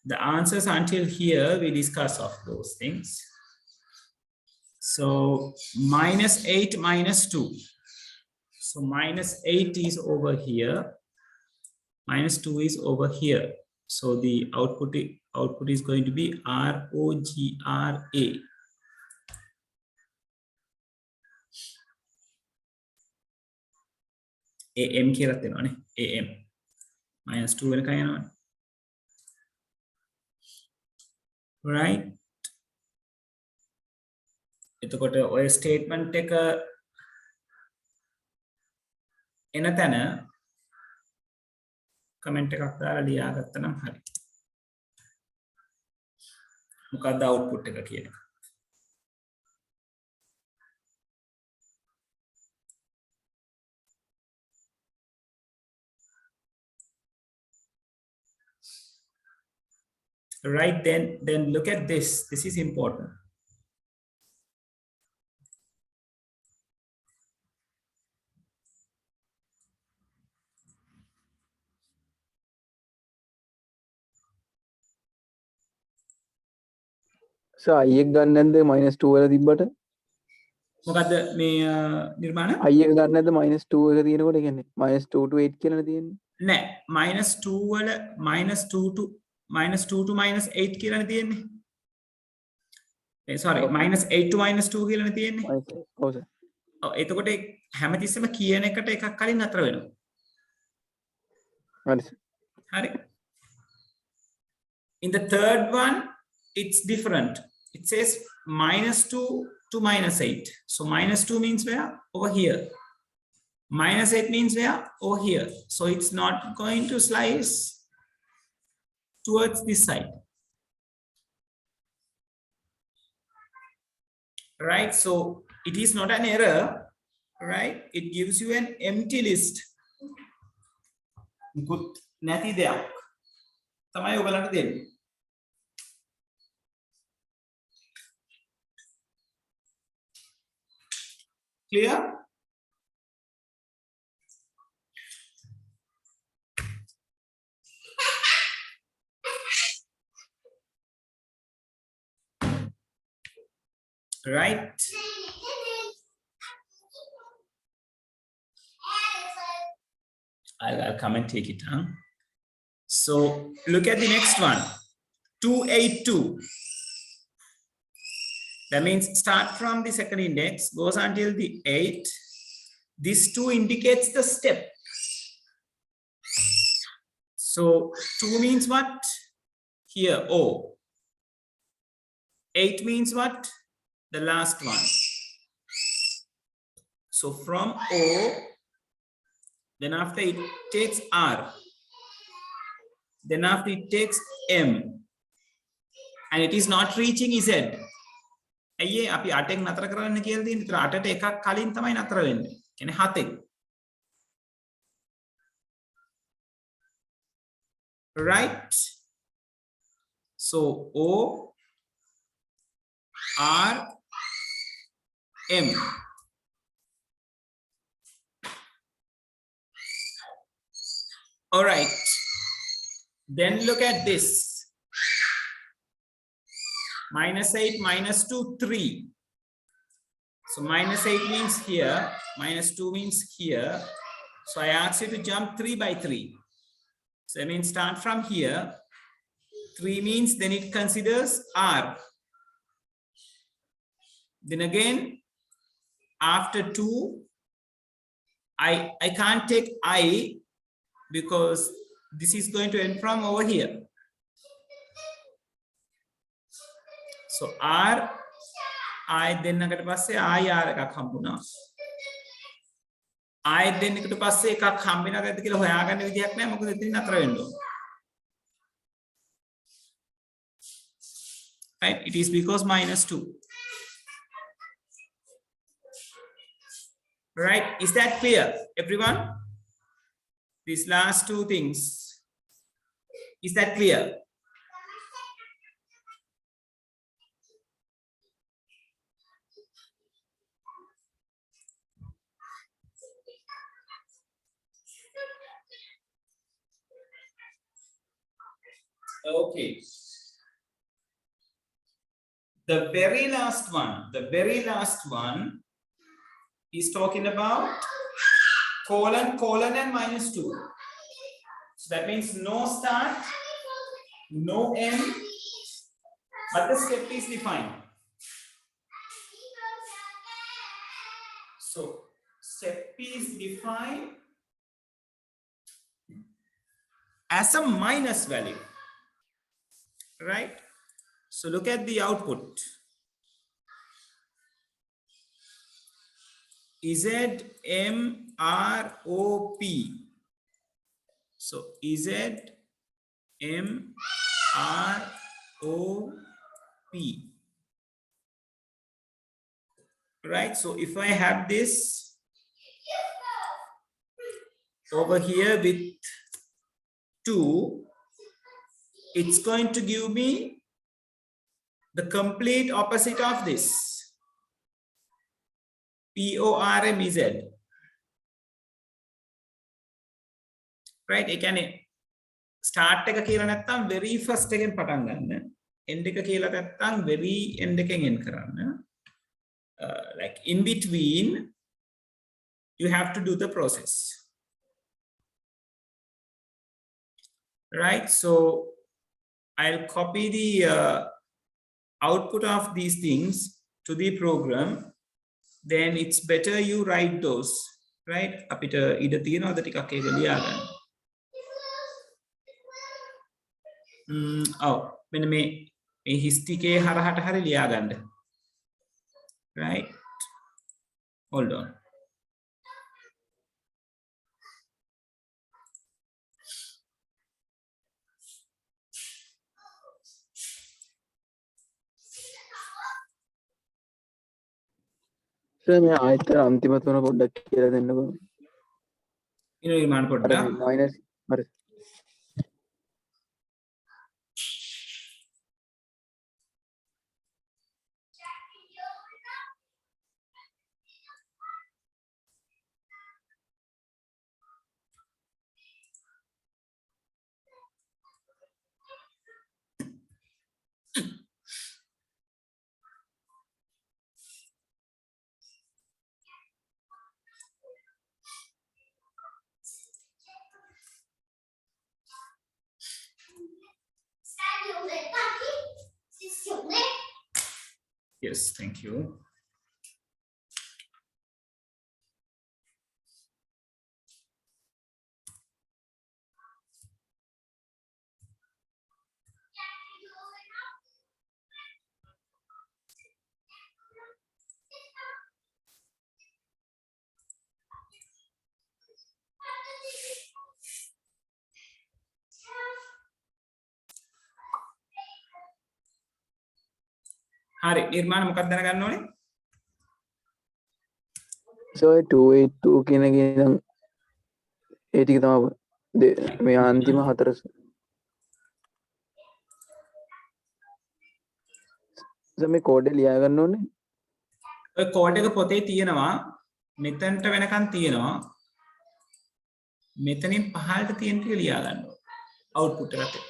the answers until here, we discuss of those things. So -8 -2. So -8 is over here. -2 is over here. So the output is going to be ROGRA. AM කියලා දෙනවනේ. AM. -2 වෙනකන් යනවනේ. Right? එතකොට ඔය statement එක එන තැන comment එකක් දාලා ලියාගත්තා නම් හරි. මොකක්ද අවුට්පුට් එක කියන එක. Right, then look at this. This is important. So I එක ගන්න නැද්ද -2 වල තිබ්බට? මොකද්ද මේ නිර්මාණ? I එක ගන්න නැද්ද -2 එක තියෙනකොට කියන්නේ -2 to 8 කියලානේ තියෙන්නේ. නෑ -2 වල -2 to -8 කියලානේ තියෙන්නේ. Sorry, -8 to -2 කියලානේ තියෙන්නේ. ඔව් සර්. ඔව් එතකොට හැමතිස්සෙම කියන එකට එකක් කලින් අතර වෙනවා. හරි සර්. හරි. In the third one, it's different. It says -2 to -8. So -2 means where? Over here. -8 means where? Over here. So it's not going to slice towards this side. Right? So it is not an error, right? It gives you an empty list. Good. නැති දෙයක් තමයි ඔයගලන්ට දෙන්නේ. Clear? Right? I'll come and take it down. So look at the next one. 282. That means start from the second index, goes until the 8. This 2 indicates the step. So 2 means what? Here, O. 8 means what? The last one. So from O, then after it takes R, then after it takes M, and it is not reaching Z. අයියේ අපි 8ෙන් නතර කරන්න කියලා තියෙන. ඒතර 8ට එකක් කලින් තමයි නතර වෙන්නේ. කියන්නේ 7ෙන්. Right? So O R M. All right. Then look at this. -8, -2, 3. So -8 means here, -2 means here. So I ask you to jump 3 by 3. So I mean start from here. 3 means then it considers R. Then again, after 2, I can't take I because this is going to end from over here. So R, I දෙන්නකට පස්සේ I R එකක් හම්බුණා. I දෙන්නකට පස්සේ එකක් හම්බෙනවද කියලා හොයාගන්න විදියක් නැහැ. මොකද එතනින් නතර වෙන්න ඕන. Right? It is because -2. Right? Is that clear, everyone? These last two things. Is that clear? Okay. The very last one is talking about colon, colon, and -2. So that means no start, no end, but the step is defined. So step is defined as a minus value, right? So look at the output. ZMROP. So ZMROP. Right? So if I have this over here with 2, it's going to give me the complete opposite of this. PORMZ. Right? එකනේ start එක කියලා නැත්නම් very first එකෙන් පටන් ගන්න. end එක කියලා නැත්නම් very end එකෙන් end කරන්න. Like in between, you have to do the process. Right? So I'll copy the output of these things to the program. Then it's better you write those, right? අපිට ඉඩ තියෙනවද ටිකක් ඒක ලියාගන්න. මෙන්න මේ හිස්ටිකේ හරහට හරි ලියාගන්න. Right? Hold on. සර් මේ ආයතන අන්තිම තුන පොඩ්ඩක් කියලා දෙන්නකෝ. ඉරවිමාන පොඩ්ඩක්. මයිනස් හරි. Yes, thank you. හරි නිර්මාණ මොකක්ද දැනගන්න ඕනේ? So 282 කියන එක නම් ඒ ටික තමයි මේ අන්තිම හතර. So මේ කෝඩ් එක ලියා ගන්න ඕනේ. ඔය කෝඩ් එක පොතේ තියෙනවා මෙතනට වෙනකන් තියෙනවා මෙතනින් පහළට තියෙන ටික ලියා ගන්න ඕනේ අවුට්පුට් එකට.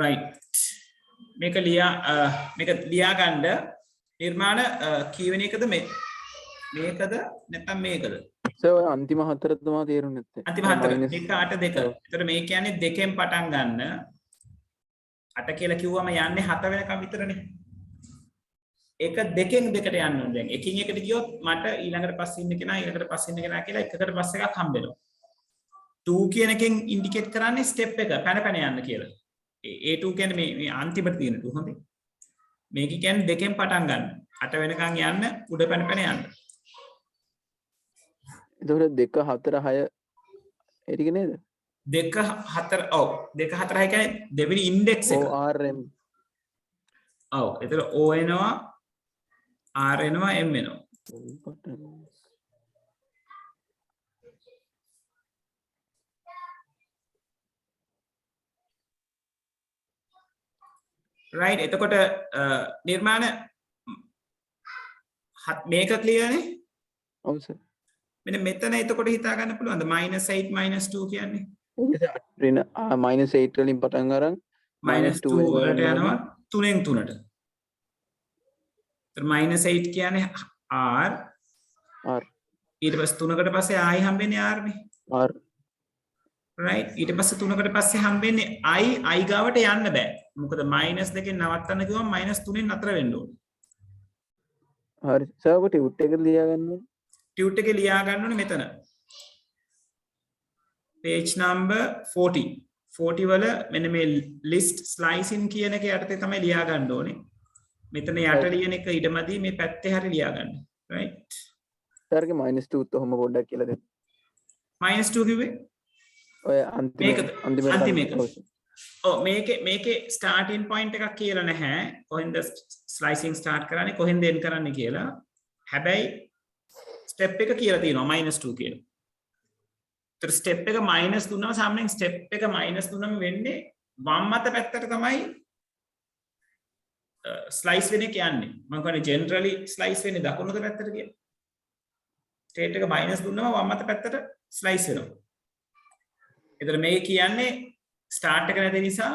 right මේක ලියා ගන්න නිර්මාණ කීවෙන එකද මේකද නැත්නම් මේකද? So අන්තිම හතර තමයි තේරුන්නේ නැත්තේ. අන්තිම හතර 1 8 2. ඒතර මේ කියන්නේ දෙකෙන් පටන් ගන්න 8 කියලා කිව්වම යන්නේ 7 වෙනකම් විතරනේ. ඒක දෙකෙන් දෙකට යන්න ඕනේ. දැන් එකින් එකට ගියොත් මට ඊළඟට පස්සේ ඉන්න කෙනා ඊළඟට පස්සේ ඉන්න කෙනා කියලා එකකට පස්සේ එකක් හම්බ වෙනවා. 2 කියන එකෙන් ඉන්ඩිකේට් කරන්නේ ස්ටෙප් එක පැන යන්න කියලා. A2 කියන්නේ මේ අන්තිමට තියෙන 2 හොඳේ. මේක කියන්නේ දෙකෙන් පටන් ගන්න. 8 වෙනකන් යන්න උඩ පැන යන්න. එතකොට 2 4 6 ඒ ටික නේද? 2 4 ඔව් 2 4 6 කියන්නේ දෙවෙනි ඉන්ඩෙක්ස් එක. ORM. ඔව් එතන O එනවා R එනවා M එනවා. right එතකොට නිර්මාණ මේක ක්ලියර් නේ? ඔව් සර්. මෙන්න මෙතන එතකොට හිතා ගන්න පුළුවන්ද -8 -2 කියන්නේ? -8 වලින් පටන් අරන් -2 වලට යනවා 3න් 3ට. ඒතර -8 කියන්නේ R ඊට පස්සේ 3කට පස්සේ ආයි හම්බෙන්නේ R නේ. R right ඊට පස්සේ 3කට පස්සේ හම්බෙන්නේ I ගාවට යන්න බෑ. මොකද -2කින් නවත්තන්න කිව්වම -3න් නතර වෙන්න ඕනේ. හරි. සර් ඔබ ටියුට් එක ලියා ගන්න ඕනේ. ටියුට් එකේ ලියා ගන්න ඕනේ මෙතන. page number 40. 40 වල මෙන්න මේ list slicing කියන එක යටතේ තමයි ලියා ගන්න ඕනේ. මෙතන යට ලියන එක ඊටමදී මේ පැත්තේ හරි ලියා ගන්න. right. සර්ගේ -2 ත් ඔහොම පොඩ්ඩක් කියලා දෙන්න. -2 කිව්වේ? ඔය අන්තිම එක. ඔව් මේකේ starting point එකක් කියලා නැහැ. කොහෙන්ද slicing start කරන්නේ කොහෙන්ද end කරන්නේ කියලා. හැබැයි step එක කියලා තියෙනවා -2 කියලා. ඒතර step එක minus දුන්නම සාමාන්‍යයෙන් step එක minus දුන්නම වෙන්නේ වම් අත පැත්තට තමයි slice වෙන්නේ කියන්නේ. මම කියන්නේ generally slice වෙන්නේ දකුණු අත පැත්තට කියලා. state එක minus දුන්නම වම් අත පැත්තට slice වෙනවා. ඒතර මේ කියන්නේ start එක නැති නිසා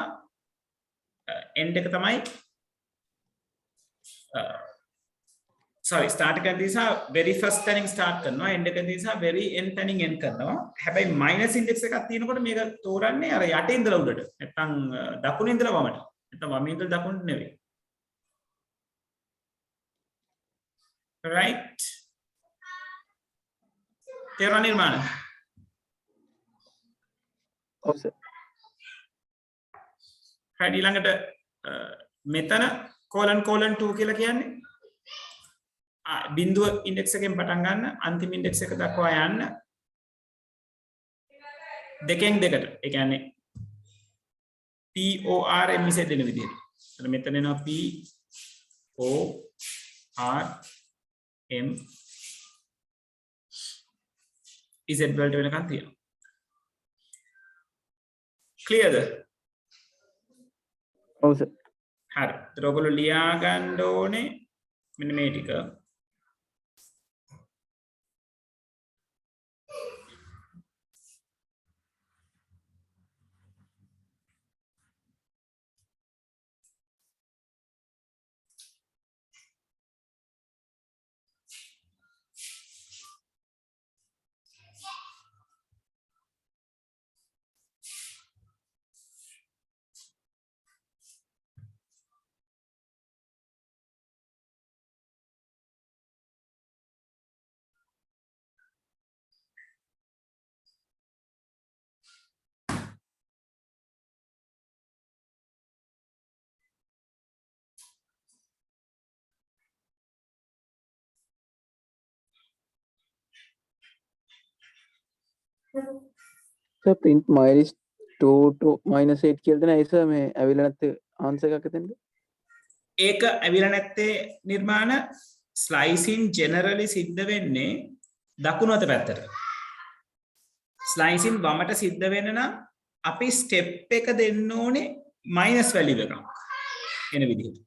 end එක තමයි sorry start එක නැති නිසා very first තැනින් start කරනවා end එක නැති නිසා very end තැනින් end කරනවා. හැබැයි minus index එකක් තියෙනකොට මේක තෝරන්නේ අර යට ඉඳලා උඩට. නැත්තම් දකුණින් ඉඳලා වමට. නැත්තම් වමින් ඉඳලා දකුණට නෙවෙයි. right තේරුණා නිර්මාණ? ඔව් සර්. right ඊළඟට මෙතන colon 2 කියලා කියන්නේ බිඳුව ඉන්ඩෙක්ස් එකෙන් පටන් ගන්න අන්තිම ඉන්ඩෙක්ස් එක දක්වා යන්න දෙකෙන් දෙකට. ඒ කියන්නේ POR MZ දෙන විදිහට. එතන මෙතන එනවා POR M Z වලට වෙනකන් තියෙනවා. clearද? ඔව් සර්. හරි. ඒතර ඔයගොල්ලෝ ලියා ගන්න ඕනේ මෙන්න මේ ටික. So print minus 2 to minus 8 කියලා දෙන ඒ සර් මේ ඇවිල්ලා නැත්te ආන්සර් එකක් එතෙන්ද? ඒක ඇවිල්ලා නැත්තේ නිර්මාණ ස්ලයිසින් ජෙනරලි සිද්ධ වෙන්නේ දකුණු අත පැත්තට. ස්ලයිසින් වමට සිද්ධ වෙන්න නම් අපි ස්ටෙප් එක දෙන්න ඕනේ මයිනස් වැලියු එකක් එන විදිහට.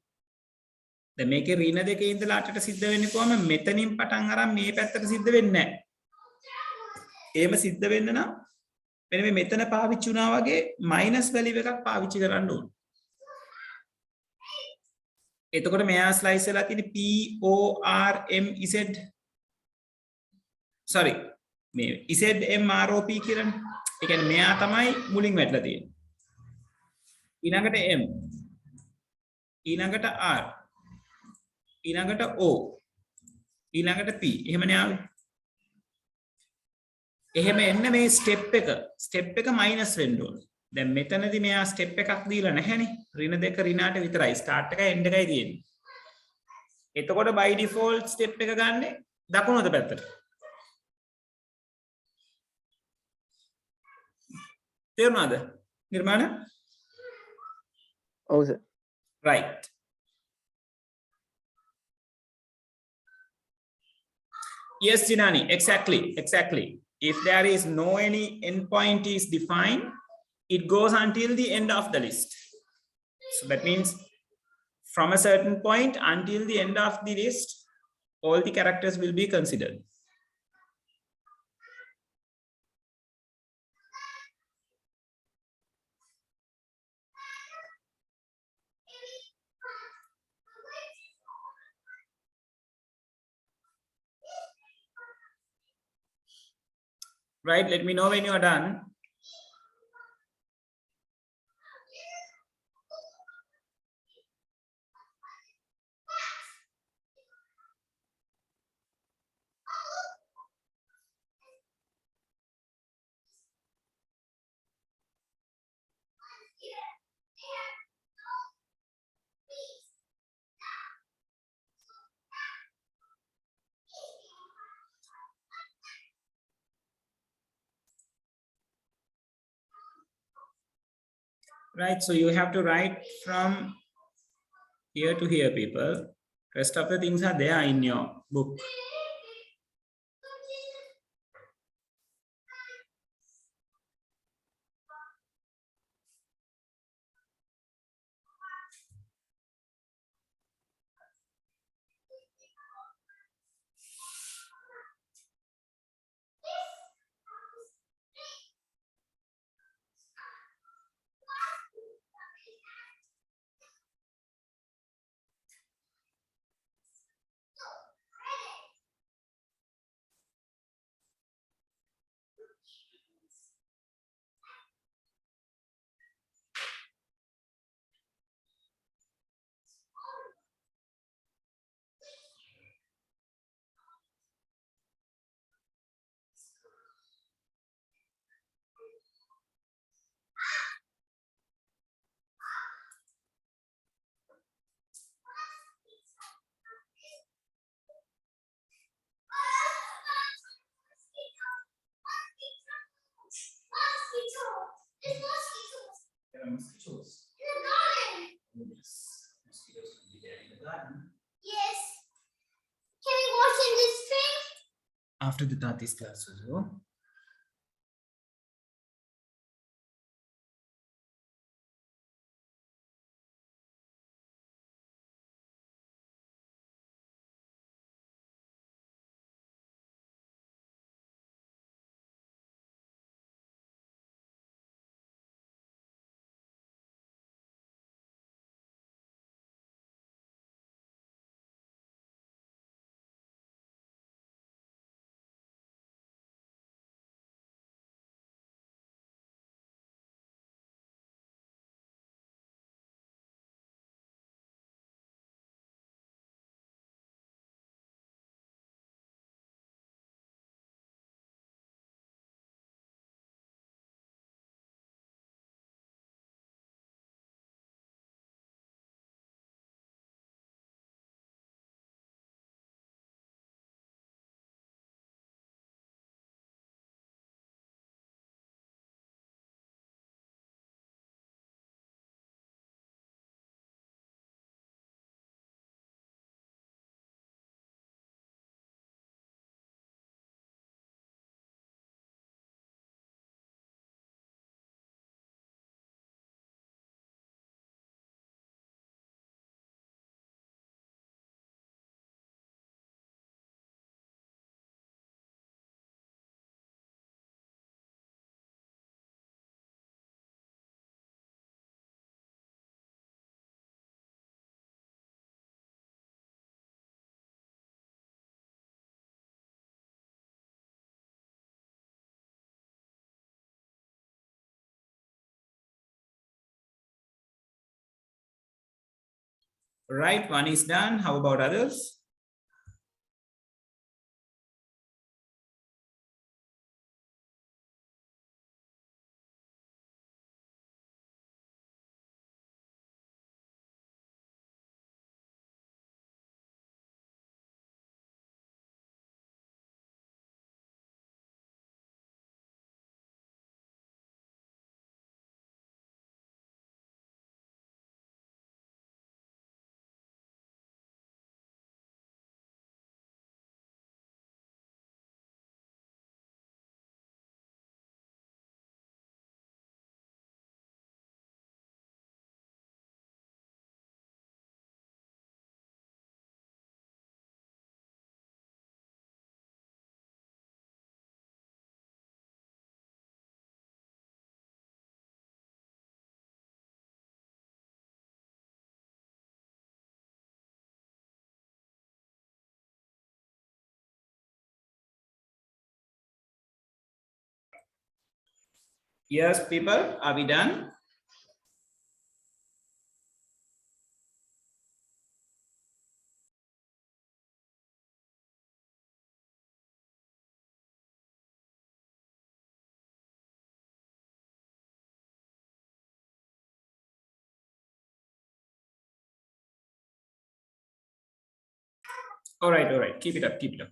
දැන් මේකේ ඍණ දෙකේ ඉඳලා අටට සිද්ධ වෙන්නේ කොහම මෙතනින් පටන් අරන් මේ පැත්තට සිද්ධ වෙන්නේ නැහැ. එහෙම සිද්ධ වෙන්න නම් මෙන්න මේ මෙතන පාවිච්චි වුණා වගේ මයිනස් වැලියු එකක් පාවිච්චි කරන්න ඕනේ. එතකොට මෙයා ස්ලයිස් වෙලා තියෙන්නේ P O R M Z sorry මේ Z M R O P කියලානේ. ඒ කියන්නේ මෙයා තමයි මුලින් වැටලා තියෙන්නේ. ඊළඟට M ඊළඟට R ඊළඟට O ඊළඟට P එහෙමනේ ආවේ. එහෙම එන්න මේ ස්ටෙප් එක මයිනස් වෙන්න ඕනේ. දැන් මෙතනදී මෙයා ස්ටෙප් එකක් දීලා නැහැනේ. ඍණ දෙක ඍණ අට විතරයි. ස්ටාර්ට් එකයි එන්ඩ් එකයි තියෙන්නේ. එතකොට by default ස්ටෙප් එක ගන්නෙ දකුණු අත පැත්තට. තේරුණාද? නිර්මාණ? ඔව් sir. Right. Yes, Jinani, exactly. If there is no any endpoint is defined, it goes until the end of the list. So that means from a certain point until the end of the list, all the characters will be considered. Right, let me know when you are done. Right, so you have to write from here to here, people. Rest of the things are there in your book. There are mosquitoes. In the garden. Yes, mosquitoes will be there in the garden. Yes. Can we wash in this stream? After the Tati's class, also. Right, one is done. How about others? Yes, people, are we done? All right, all right. Keep it up, keep it up.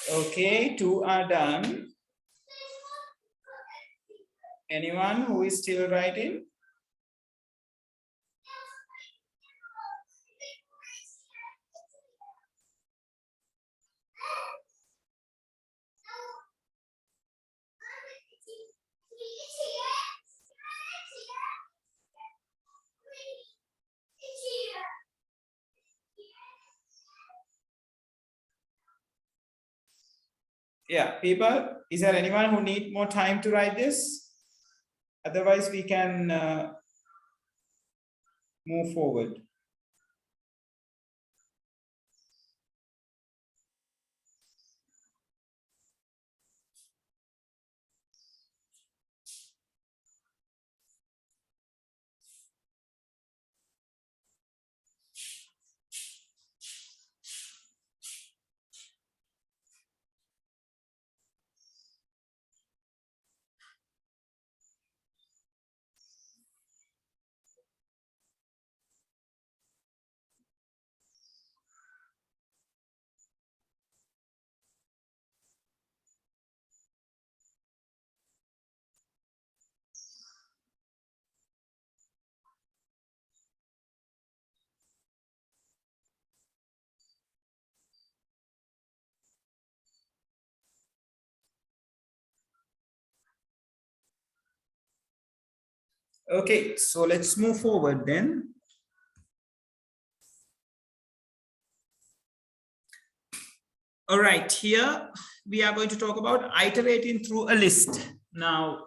Okay, two are done. Anyone who is still writing? Yeah, people, is there anyone who need more time to write this? Otherwise, we can move forward. Okay, so let's move forward then. All right, here we are going to talk about iterating through a list. Now,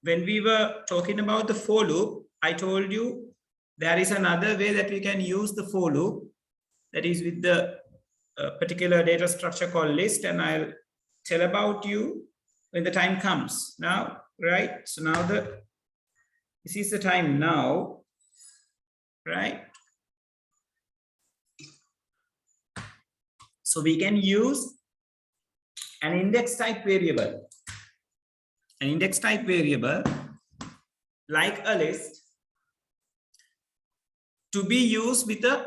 when we were talking about the for loop, I told you there is another way that we can use the for loop, that is with the particular data structure called list, and I'll tell about you when the time comes. Now, right? So now this is the time now, right? So we can use an index type variable. An index type variable like a list to be used with a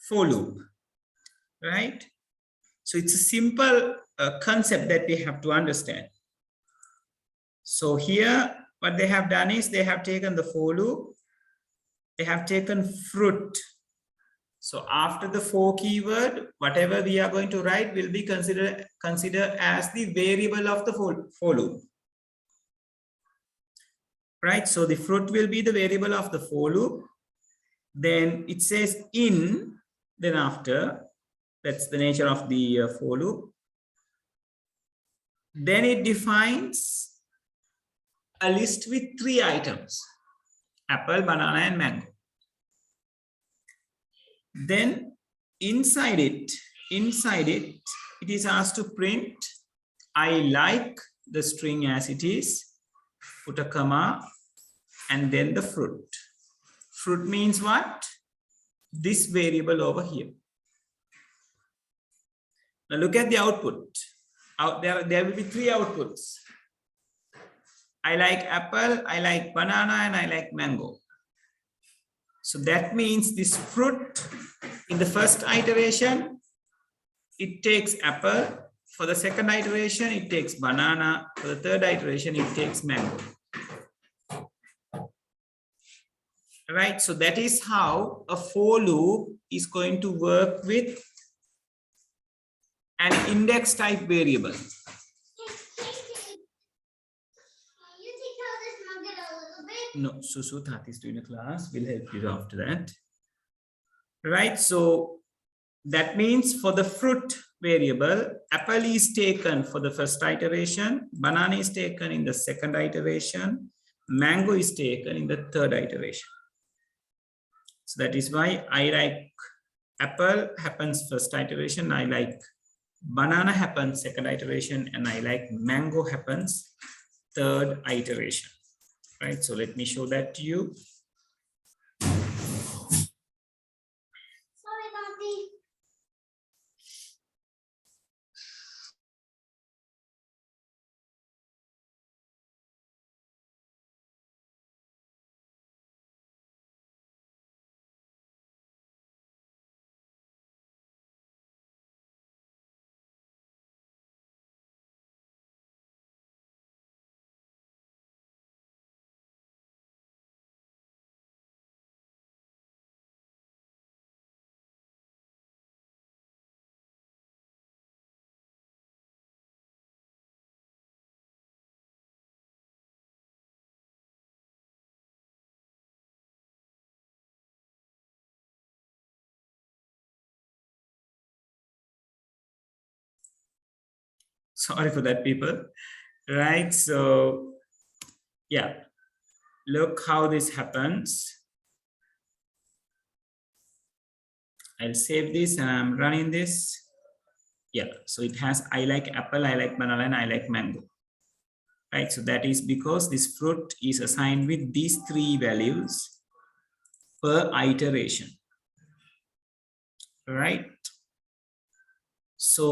for loop, right? So it's a simple concept that we have to understand. So here, what they have done is they have taken the for loop, they have taken fruit. So after the for keyword, whatever we are going to write will be considered as the variable of the for loop. Right? So the fruit will be the variable of the for loop. Then it says in, then after, that's the nature of the for loop. Then it defines a list with 3 items: apple, banana, and mango. Then inside it, it is asked to print, I like the string as it is, put a comma, and then the fruit. Fruit means what? This variable over here. Now look at the output. There will be 3 outputs. I like apple, I like banana, and I like mango. So that means this fruit in the first iteration, it takes apple. For the second iteration, it takes banana. For the third iteration, it takes mango. Right? So that is how a for loop is going to work with an index type variable. Can you take out this nugget a little bit? No, Susu Tati is doing a class. We'll help you after that. Right? So that means for the fruit variable, apple is taken for the first iteration, banana is taken in the second iteration, mango is taken in the third iteration. So that is why I like apple happens first iteration, I like banana happens second iteration, and I like mango happens third iteration. Right? So let me show that to you. Sorry for that, people. Right, so yeah, look how this happens. I'll save this and I'm running this. Yeah, so it has I like apple, I like banana, and I like mango. Right, so that is because this fruit is assigned with these 3 values per iteration. Right, so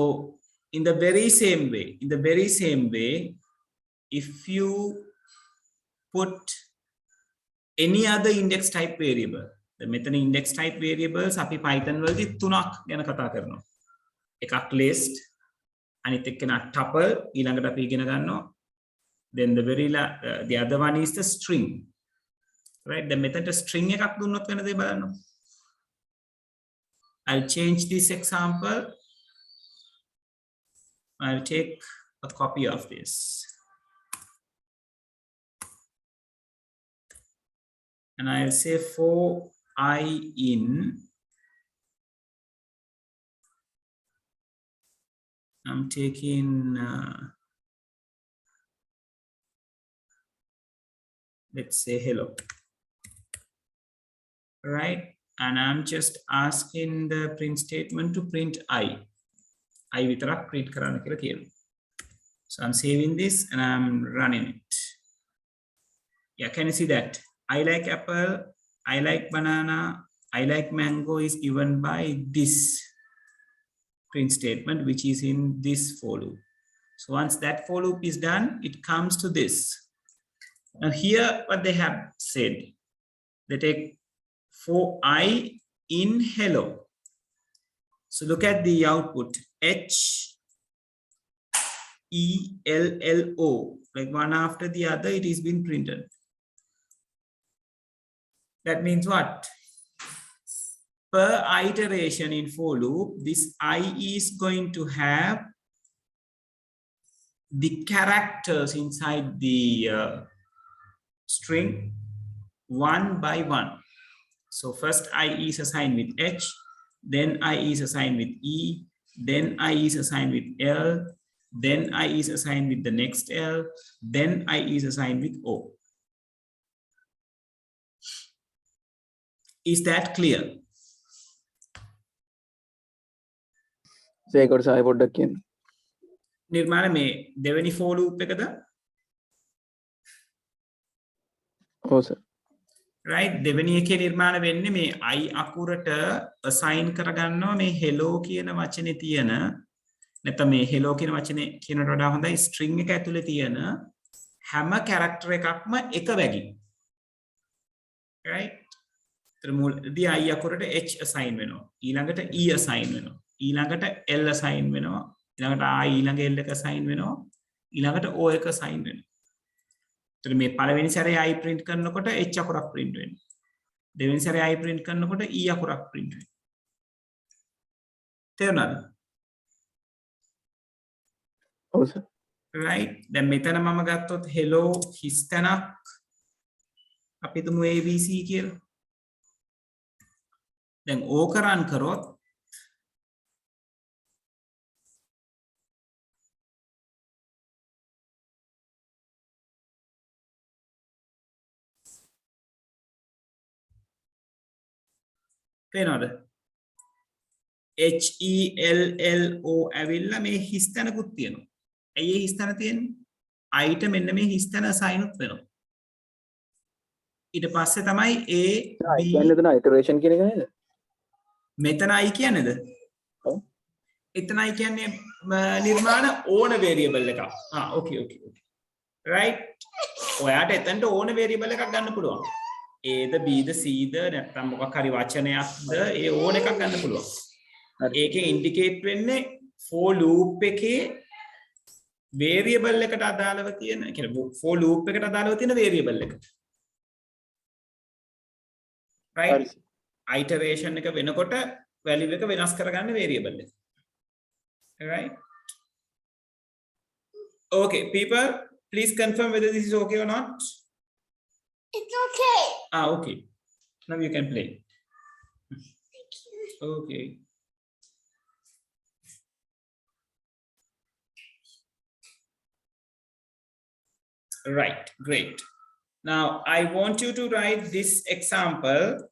in the very same way, if you put any other index type variable, the method index type variables api Python වලදී 3ක් ගැන කතා කරනවා. එකක් list, අනිත් එක්කෙනා tuple, ඊළඟට අපි ඉගෙන ගන්නවා. Then the other one is the string. Right, the method string එකක් දුන්නොත් වෙන දේ බලන්න. I'll change this example. I'll take a copy of this. And I'll say for I in I'm taking let's say hello, right? And I'm just asking the print statement to print I විතරක් print කරන්න කියලා කියනවා. So I'm saving this and I'm running it. Yeah, can you see that? I like apple, I like banana, I like mango is given by this print statement, which is in this for loop. So once that for loop is done, it comes to this. Now here what they have said, they take for I in hello. So look at the output, HELLO, like one after the other it is being printed. That means what? Per iteration in for loop, this I is going to have the characters inside the string 1 by 1. So first I is assigned with H, then I is assigned with E, then I is assigned with L, then I is assigned with the next L, then I is assigned with O. Is that clear? ඒකට සාය පොඩ්ඩක් කියන්න. නිර්මාණ මේ දෙවෙනි for loop එකද? ඔව් sir. right, දෙවෙනි එකේ නිර්මාණ වෙන්නේ මේ I අකුරට assign කරගන්නවා මේ hello කියන වචනේ තියෙන, නැත්නම් මේ hello කියන වචනේ කියනට වඩා හොඳයි string එක ඇතුලේ තියෙන හැම character එකක්ම එක වැගි. right, මුලදී I අකුරට H assign වෙනවා, ඊළඟට E assign වෙනවා, ඊළඟට L assign වෙනවා, ඊළඟට ඊළඟ L එක assign වෙනවා, ඊළඟට O එක assign වෙනවා. එතකොට මේ පළවෙනි සැරේ I print කරනකොට H අකුරක් print වෙනවා. දෙවෙනි සැරේ I print කරනකොට E අකුරක් print වෙනවා. තේරුණාද? ඔව් සර්. right, දැන් මෙතන මම ගත්තොත් hello හිස්තැනක් අපි තුමු ABC කියලා. දැන් ඕක run කරොත් පේනවද? HELLO ඇවිල්ලා මේ හිස්තැනකුත් තියෙනවා. ඇයි ඒ හිස්තැන තියෙන්නේ? I ට මෙන්න මේ හිස්තැන assign උත් වෙනවා. ඊට පස්සේ තමයි A B කියන්නේ එතන iteration කියන එක නේද? මෙතන I කියන්නේද? ඔව්. එතන I කියන්නේ නිර්මාණ ඕන variable එකක්. okay. right, ඔයාට එතනට ඕන variable එකක් ගන්න පුළුවන්. A the B the C ද නැත්නම් මොකක් හරි වචනයක්ද ඒ ඕන එකක් ගන්න පුළුවන්. ඒකෙන් indicate වෙන්නේ for loop එකේ variable එකට අදාළව තියෙන, කියන්නේ for loop එකට අදාළව තියෙන variable එක. right, iteration එක වෙනකොට value එක වෙනස් කරගන්න variable එක. right, okay people, please confirm whether this is okay or not. It's okay. Okay, now you can play. Thank you. Okay. Right, great. Now I want you to write this example.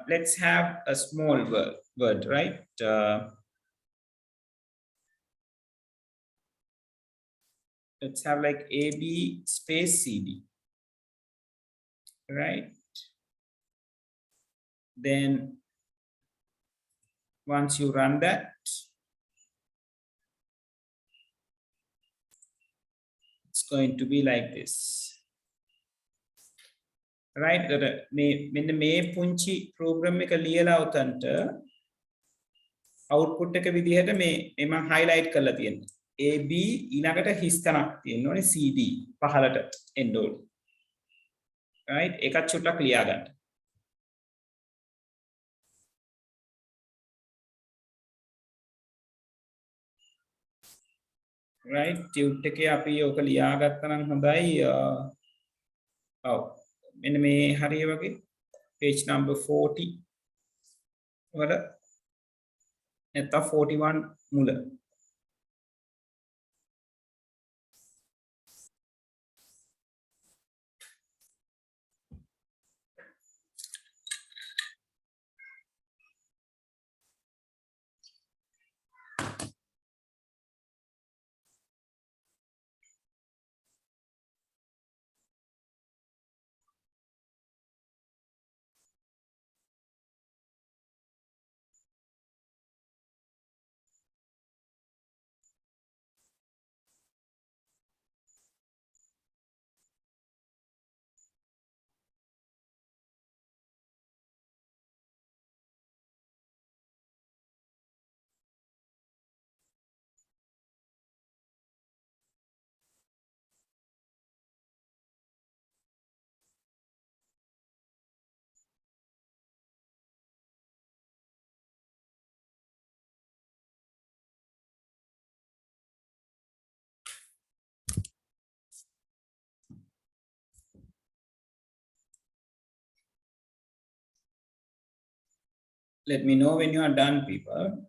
Let's have a small word, right? Let's have like AB space CD, right? Then once you run that, it's going to be like this, right? මෙන්න මේ පුංචි program එක ලියලා උතන්ට output එක විදිහට මේ මම highlight කරලා තියෙනවා. AB ඊළඟට හිස් තැනක් තියෙන්න ඕනේ, CD පහළට එන්න ඕනේ. right? ඒකත් චුට්ටක් ලියා ගන්න. right? tut එකේ අපි ඕක ලියා ගත්තා නම් හොඳයි. ඔව්. මෙන්න මේ හරිය වගේ page number 40 වල නැත්නම් 41 මුල. Let me know when you are done, people.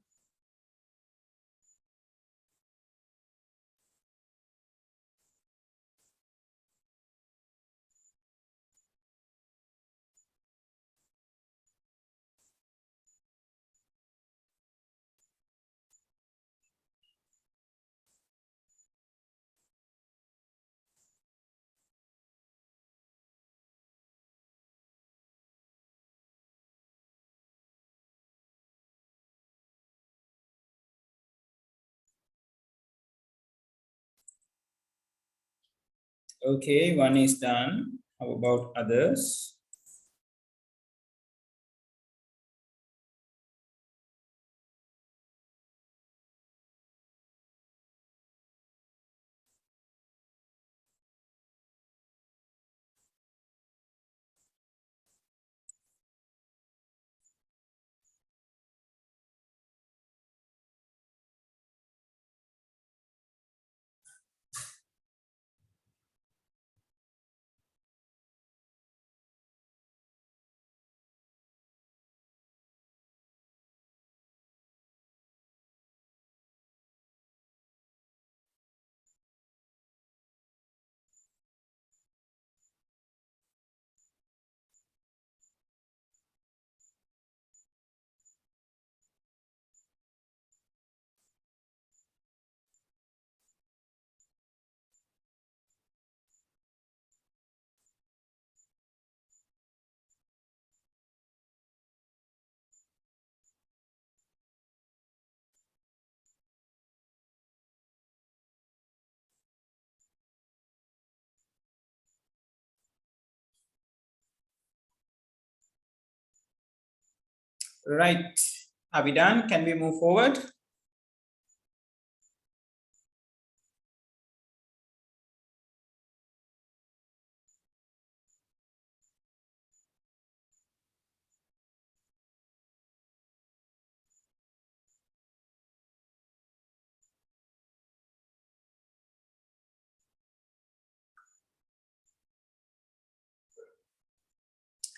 Okay, one is done. How about others? Right. Are we done? Can we move forward?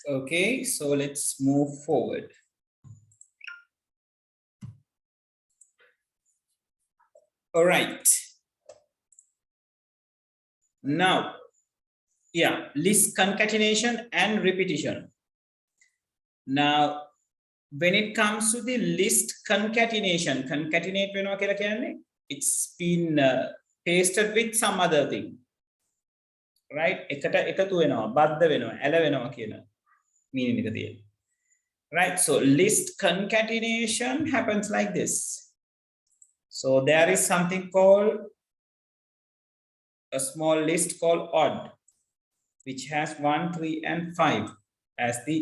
Okay, so let's move forward. All right. Now, yeah, list concatenation and repetition. Now, when it comes to the list concatenation, concatenate වෙනවා කියලා කියන්නේ it's been pasted with some other thing, right? එකට එකතු වෙනවා, බද්ධ වෙනවා, ඇල වෙනවා කියන meaning එක තියෙනවා. Right? So list concatenation happens like this. So there is something called a small list called odd, which has 1, 3, and 5 as the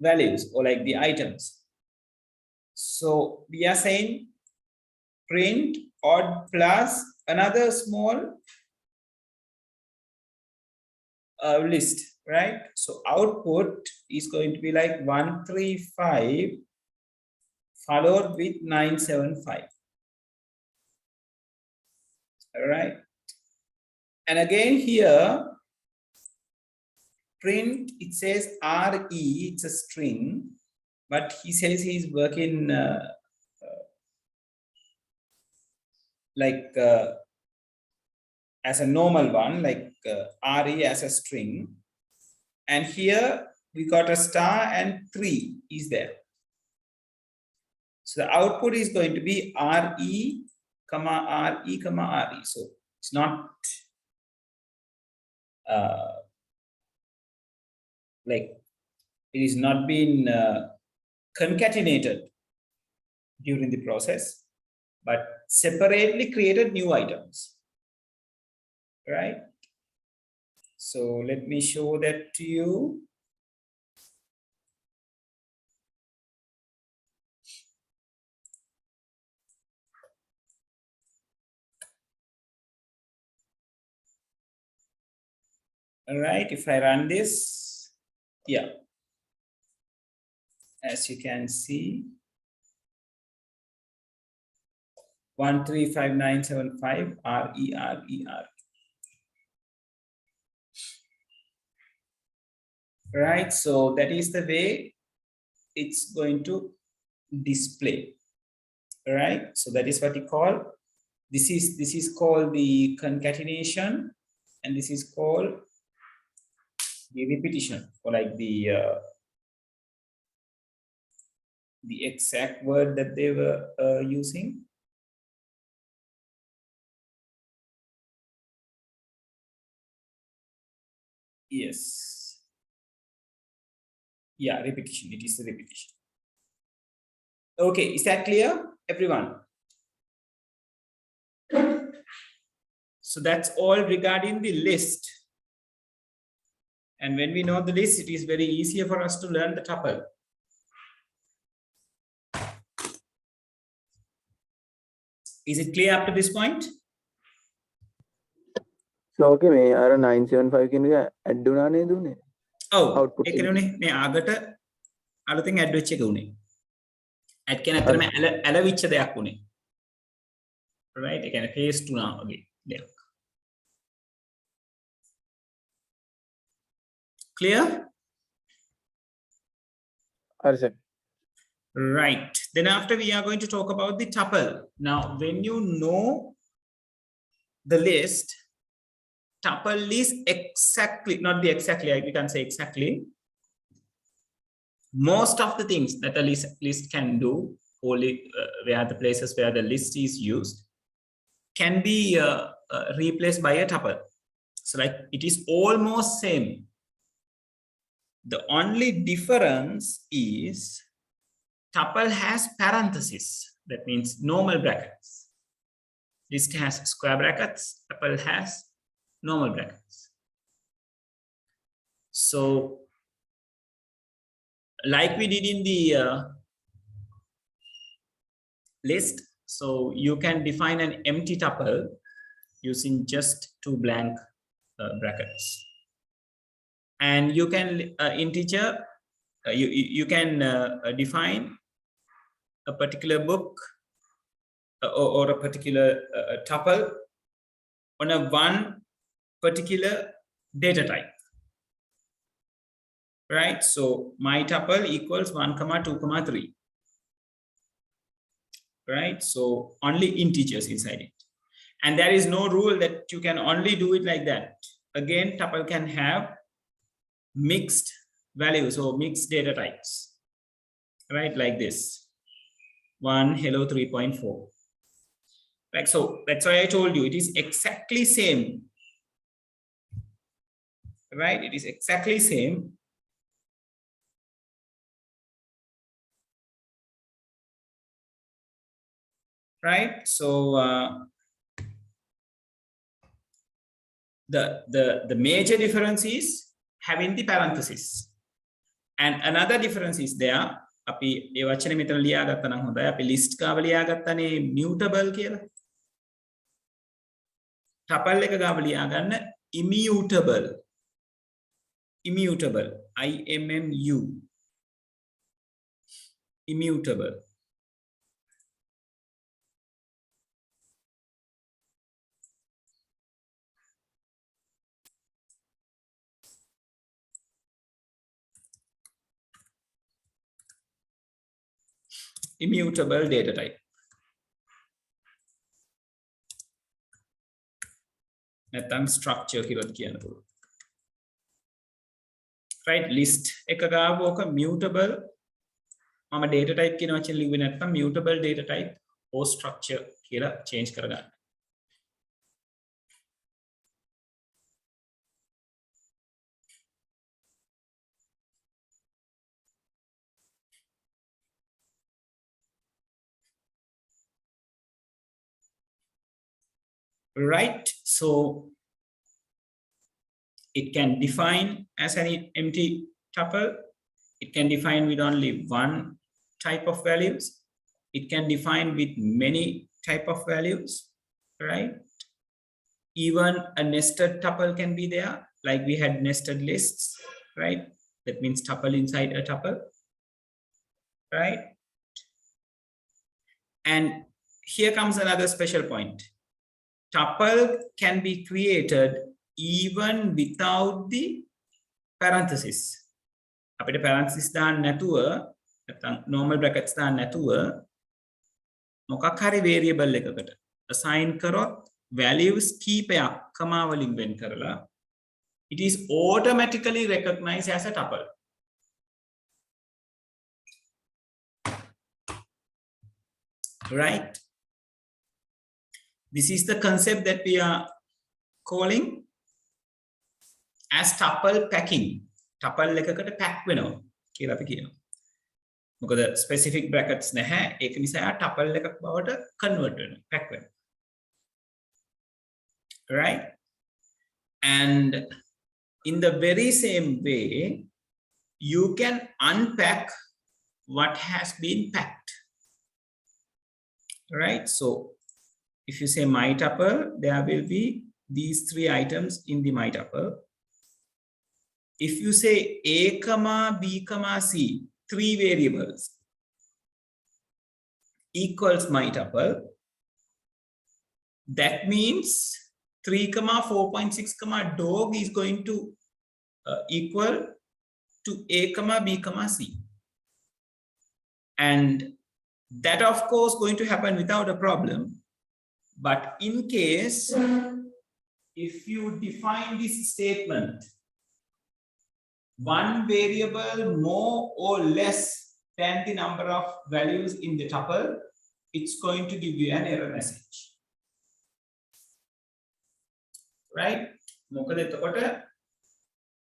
values or like the items. So we are saying print odd plus another small list, right? So output is going to be like 135 followed with 975. All right. And again here, print, it says RE, it's a string, but he says he's working as a normal one, like RE as a string. And here we got a star and 3 is there. So the output is going to be RE, comma RE, comma RE. So it's not like it is not been concatenated during the process, but separately created new items, right? So let me show that to you. All right, if I run this, yeah, as you can see, 135975 RE. Right, so that is the way it's going to display. All right, so that is what you call, this is called the concatenation, and this is called the repetition, or like the exact word that they were using. Yes. Yeah, repetition. It is the repetition. Okay, is that clear, everyone? So that's all regarding the list. And when we know the list, it is very easier for us to learn the tuple. Is it clear up to this point? So okay, මේ අර 975 කියන එක add වුණා නේද උනේ? ඔව් output ඒක නේ මේ ආගට අලුතෙන් ඇඩ් වෙච්ච එක උනේ. ඇඩ් කියන අතරම ඇලවිච්ච දෙයක් උනේ. right? ඒ කියන්නේ paste වුණා වගේ දෙයක්. Clear? හරි sir. Right. Then after we are going to talk about the tuple. Now, when you know the list, tuple is exactly, not the exactly, we can say exactly. Most of the things that a list can do, only where the places where the list is used, can be replaced by a tuple. So like it is almost same. The only difference is tuple has parentheses. That means normal brackets. List has square brackets. Tuple has normal brackets. So, like we did in the list, so you can define an empty tuple using just 2 blank brackets. And you can integer, you can define a particular book or a particular tuple on a one particular data type, right? So my tuple equals 1, 2, 3, right? So only integers inside it. And there is no rule that you can only do it like that. Again, tuple can have mixed values or mixed data types, right? Like this, 1 hello 3.4. Like so, that's why I told you it is exactly same, right? It is exactly same. Right? So the major difference is having the parenthesis. And another difference is there. අපි ඒ වචනේ මෙතන ලියාගත්තා නම් හොඳයි. අපි list ගාව ලියාගත්තනේ mutable කියලා. tuple එක ගාව ලියාගන්න immutable. Immutable. IMMU. Immutable. Immutable data type. නැත්නම් structure කියලා කියන්න පුළුවන්. Right, list එක ගාව ඕක mutable මම data type කියන වචන ලිව්වේ නැත්නම් mutable data type or structure කියලා change කරගන්න. Right, so it can define as an empty tuple. It can define with only one type of values. It can define with many type of values, right? Even a nested tuple can be there, like we had nested lists, right? That means tuple inside a tuple, right? And here comes another special point. Tuple can be created even without the parenthesis. අපිට parenthesis දාන්න නැතුව නැත්නම් normal brackets දාන්න නැතුව මොකක් හරි variable එකකට assign කරොත් values කීපයක් comma වලින් වෙන් කරලා it is automatically recognized as a tuple. Right? This is the concept that we are calling as tuple packing. Tuple එකකට pack වෙනවා කියලා අපි කියනවා. මොකද specific brackets නැහැ. ඒක නිසා tuple එකක් බවට convert වෙනවා, pack වෙනවා. Right? And in the very same way, you can unpack what has been packed. Right? So if you say my tuple, there will be these three items in the my tuple. If you say A, B, C, three variables equals my tuple, that means 3, 4.6, dog is going to equal to A, B, C. And that of course going to happen without a problem. But in case, if you define this statement, one variable more or less than the number of values in the tuple, it's going to give you an error message. Right? මොකද එතකොට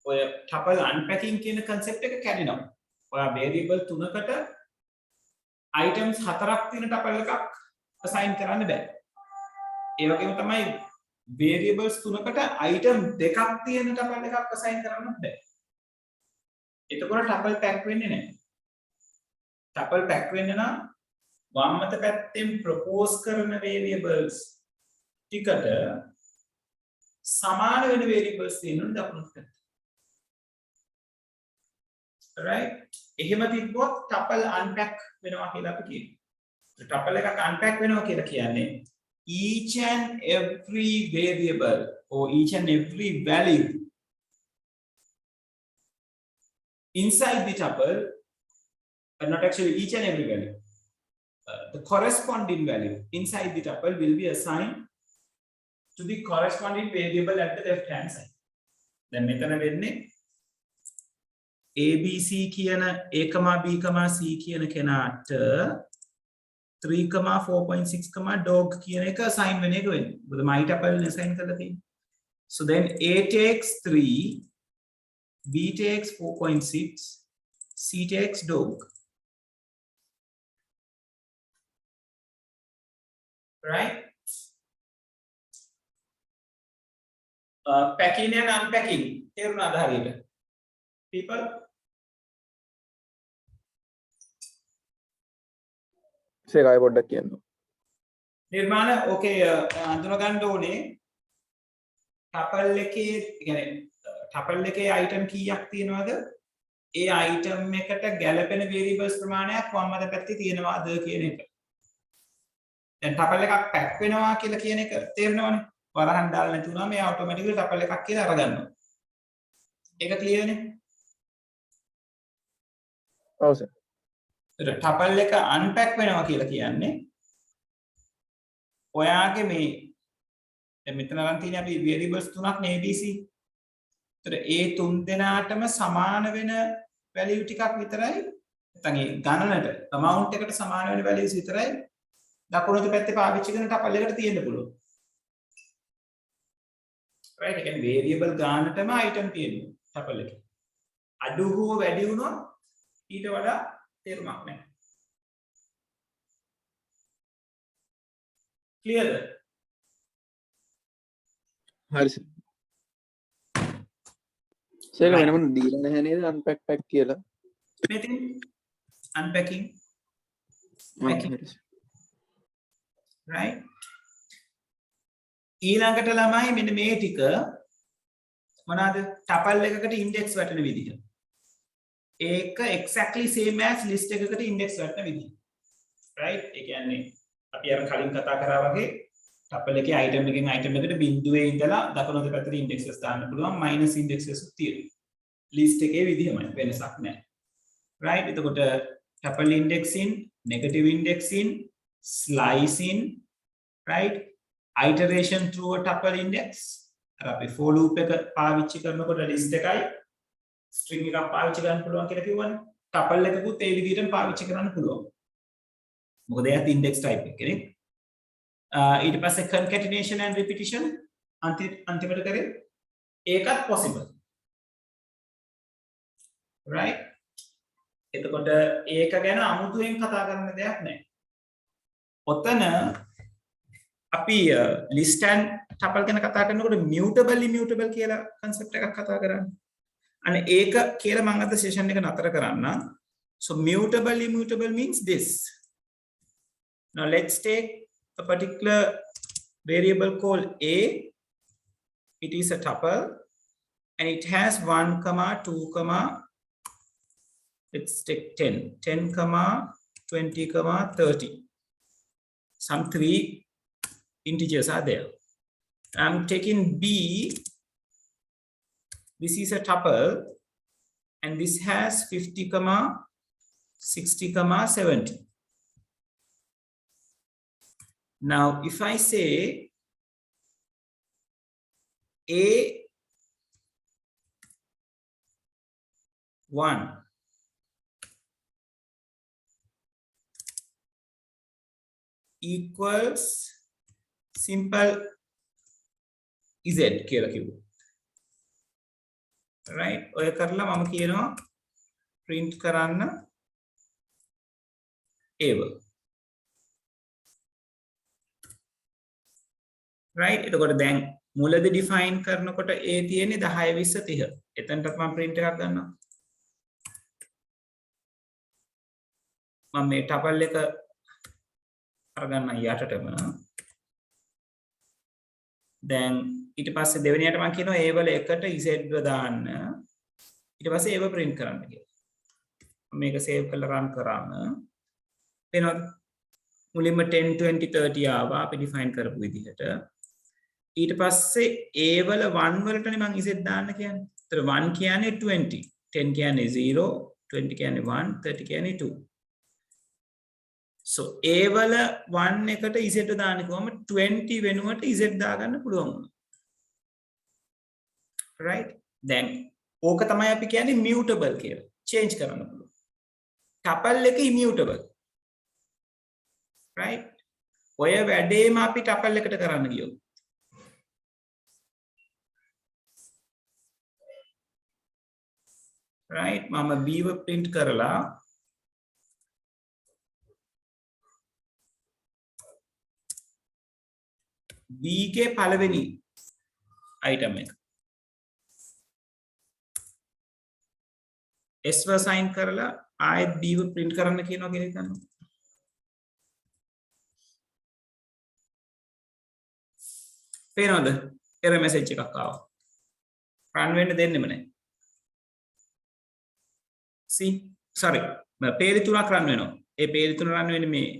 ඔය tuple unpacking කියන concept එක කැඩෙනවා. ඔයා variable තුනකට items 4ක් තියෙන tuple එකක් assign කරන්න බෑ. ඒ වගේම තමයි variables තුනකට item දෙකක් තියෙන tuple එකක් assign කරන්නත් බෑ. එතකොට tuple pack වෙන්නේ නැහැ. tuple pack වෙන්න නම් වම් අත පැත්තෙන් propose කරන variables ටිකට සමාන වෙන variables තියෙනුනේ දකුණු පැත්තේ. Right? එහෙම තිබ්බොත් tuple unpack වෙනවා කියලා අපි කියනවා. tuple එකක් unpack වෙනවා කියලා කියන්නේ each and every variable or each and every value inside the tuple, not actually each and every value, the corresponding value inside the tuple will be assigned to the corresponding variable at the left hand side. දැන් මෙතන වෙන්නේ ABC කියන A, B, C කියන කෙනාට 3, 4.6, dog කියන එක assign වෙන එක වෙන්නේ. මොකද my tuple assign කරලා තියෙන්නේ. So then A takes 3, B takes 4.6, C takes dog. Right? Packing and unpacking. තේරුණාද හරියට? People? සේකයි පොඩ්ඩක් කියන්න. නිර්මාණ ඕකේ අඳුන ගන්න ඕනේ tuple එකේ කියන්නේ tuple එකේ item කීයක් තියෙනවද? ඒ item එකට ගැලපෙන variables ප්‍රමාණයක් වම් අත පැත්තේ තියෙනවද කියන එක. දැන් tuple එකක් pack වෙනවා කියලා කියන එක තේරෙනවනේ. වරහන් දාලා නැති වුණාම ඒ automatically tuple එකක් කියලා අරගන්නවා. ඒක clear නේ? ඔව් සර්. ඒතර tuple එක unpack වෙනවා කියලා කියන්නේ ඔයාගේ මේ දැන් මෙතන අරන් තියෙන අපි variables තුනක් නේ ABC. ඒතර ඒ තුන් දෙනාටම සමාන වෙන value ටිකක් විතරයි නැත්නම් ඒ ගණනට amount එකට සමාන වෙන values විතරයි දකුණු පැත්තේ පාවිච්චි කරන tuple එකට තියෙන්න පුළුවන්. right? ඒ කියන්නේ variable ගානටම item තියෙනවා tuple එකේ. අඩු හෝ වැඩි වුණොත් ඊට වඩා තේරුමක් නැහැ. clear? හරි සර්. සේක වෙනම දීලා නැහැ නේද unpack pack කියලා. මෙතන unpacking packing හරි සර්. right? ඊළඟට ළමයි මෙන්න මේ ටික මොනවාද? tuple එකකට index වැටෙන විදිහ. ඒක exactly same as list එකකට index වැටෙන විදිහ. right? ඒ කියන්නේ අපි අර කලින් කතා කරා වගේ tuple එකේ item එකෙන් item එකට බිඳුවේ ඉඳලා දකුණු අත පැත්තට indexes දාන්න පුළුවන් minus indexes තියෙනවා. list එකේ විදිහමයි වෙනසක් නැහැ. right? එතකොට tuple indexing, negative indexing, slicing, right? iteration through a tuple index. අර අපි for loop එක පාවිච්චි කරනකොට list එකයි string එකක් පාවිච්චි කරන්න පුළුවන් කියලා කිව්වනේ. tuple එකකුත් ඒ විදිහටම පාවිච්චි කරන්න පුළුවන්. මොකද එයාත් index type එකනේ. ඊට පස්සේ concatenation and repetition අන්තිමට කරේ ඒකත් possible. right? එතකොට ඒක ගැන අමුතුවෙන් කතා කරන්න දෙයක් නැහැ. ඔතන අපි list and tuple ගැන කතා කරනකොට mutable immutable කියලා concept එකක් කතා කරන්නේ. අනේ ඒක කියලා මම අද session එක නතර කරන්න. So mutable immutable means this. Now let's take a particular variable called A. It is a tuple and it has 1, 2, let's take 10, 20, 30. Some 3 integers are there. I'm taking B. This is a tuple and this has 50, 60, 70. Now, if I say A1 equals simple Z කියලා කිව්වා. right? ඔය කරලා මම කියනවා print කරන්න A1. right? එතකොට දැන් මුලදී define කරනකොට A තියෙන්නේ 10 20 30. එතනටත් මම print එකක් ගන්නවා. මම මේ tuple එක අරගන්න යටටම. දැන් ඊට පස්සේ දෙවෙනියට මම කියනවා A වල එකට Z දාන්න. ඊට පස්සේ ඒව print කරන්න කියලා. මම මේක save කරලා run කරාම වෙනවද? මුලින්ම 10 20 30 ආවා අපි define කරපු විදිහට. ඊට පස්සේ A වල 1 වලටනේ මම Z දාන්න කියන්නේ. ඒතර 1 කියන්නේ 20, 10 කියන්නේ 0, 20 කියන්නේ 1, 30 කියන්නේ 2. So A වල 1 එකට z දාන්න කොහම 20 වෙනුවට z දාගන්න පුළුවන් වුණා. Right? Then ඕක තමයි අපි කියන්නේ mutable කියලා. Change කරන්න පුළුවන්. tuple එක immutable. Right? ඔය වැඩේම අපි tuple එකට කරන්න ගියොත්. Right? මම B ව print කරලා B ගේ පළවෙනි item එක S ව assign කරලා ආයෙත් B ව print කරන්න කියනවා කියලා හිතන්න. පේනවද? error message එකක් ආවා. run වෙන්න දෙන්නෙම නැහැ. see sorry පේලි තුනක් run වෙනවා. ඒ පේලි තුන run වෙන්නේ මේ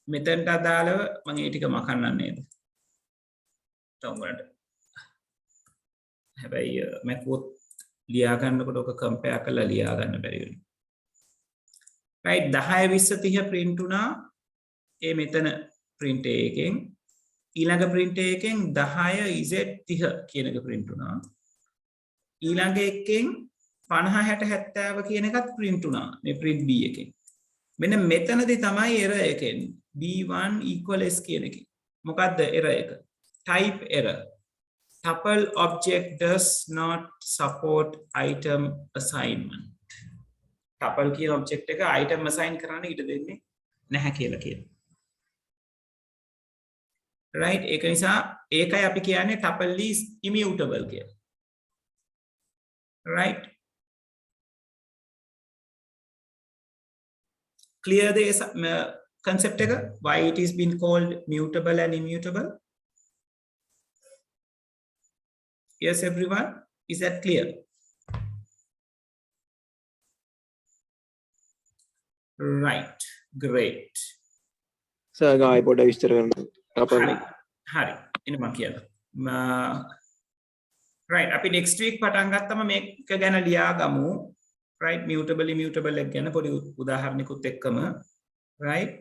මෙතනට අදාළව මම ඒ ටික මකන්නම් නේද? තවුනට. හැබැයි මැකුවොත් ලියා ගන්නකොට ඔක කම්පෙයාර් කරලා ලියා ගන්න බැරි වෙනවා. right 10 20 30 print උනා ඒ මෙතන print එකෙන් ඊළඟ print එකෙන් 10 z 30 කියන එක print උනා. ඊළඟ එකෙන් 50 60 70 කියන එකත් print උනා මේ print b එකෙන්. මෙන්න මෙතනදී තමයි error එකෙන් b1 equal s කියන එකේ. මොකද්ද error එක? type error. Tuple object does not support item assignment. Tuple කියන object එක item assign කරන්න ඉඩ දෙන්නේ නැහැ කියලා කියනවා. right ඒක නිසා ඒකයි අපි කියන්නේ tuple is immutable කියලා. right clear the concept එක why it is been called mutable and immutable? Yes everyone, is that clear? right great. Sir ගායි පොඩ විස්තර කරන්න. tuple හරි එන්න මම කියනවා. right අපි next week පටන් ගත්තම මේක ගැන ලියා ගමු. right mutable immutable එක ගැන පොඩි උදාහරණයකුත් එක්කම right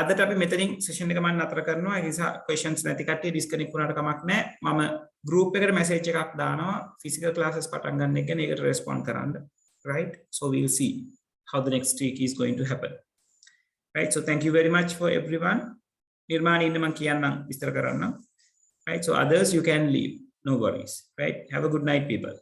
අදට අපි මෙතනින් session එක මම නතර කරනවා. ඒ නිසා questions නැති කට්ටිය disconnect වුණාට කමක් නැහැ. මම group එකට message එකක් දානවා physical classes පටන් ගන්න එක ගැන. ඒකට respond කරන්න. right so we will see how the next week is going to happen. right so thank you very much for everyone. නිර්මාණය ඉන්න මම කියන්නම් විස්තර කරන්නම්. right so others you can leave, no worries. right have a good night people.